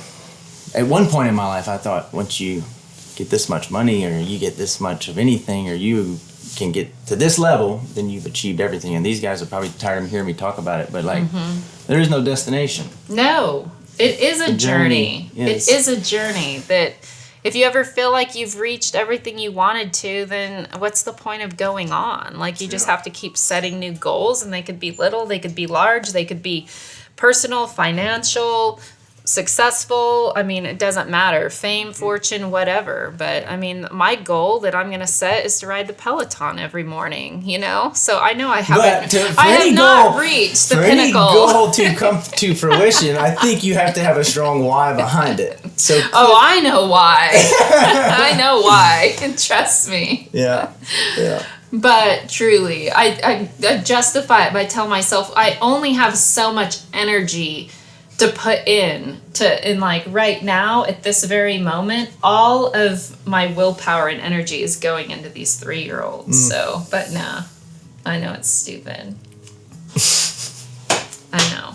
at one point in my life, I thought once you get this much money, or you get this much of anything, or you can get to this level, then you've achieved everything. And these guys are probably tired of hearing me talk about it, but like, there is no destination. No, it is a journey. Yes. It is a journey that if you ever feel like you've reached everything you wanted to, then what's the point of going on? Like, you just have to keep setting new goals, and they could be little, they could be large, they could be personal, financial, successful. I mean, it doesn't matter. Fame, fortune, whatever. But I mean, my goal that I'm going to set is to ride the Peloton every morning, So I know I haven't, I have not reached the pinnacle. For any goal to come to fruition, I think you have to have a strong why behind it. So, I know why. I know why. Trust me. Yeah. But truly, I justify it by telling myself I only have so much energy to put in like right now at this very moment. All of my willpower and energy is going into these 3-year-olds. But nah, I know it's stupid. I know.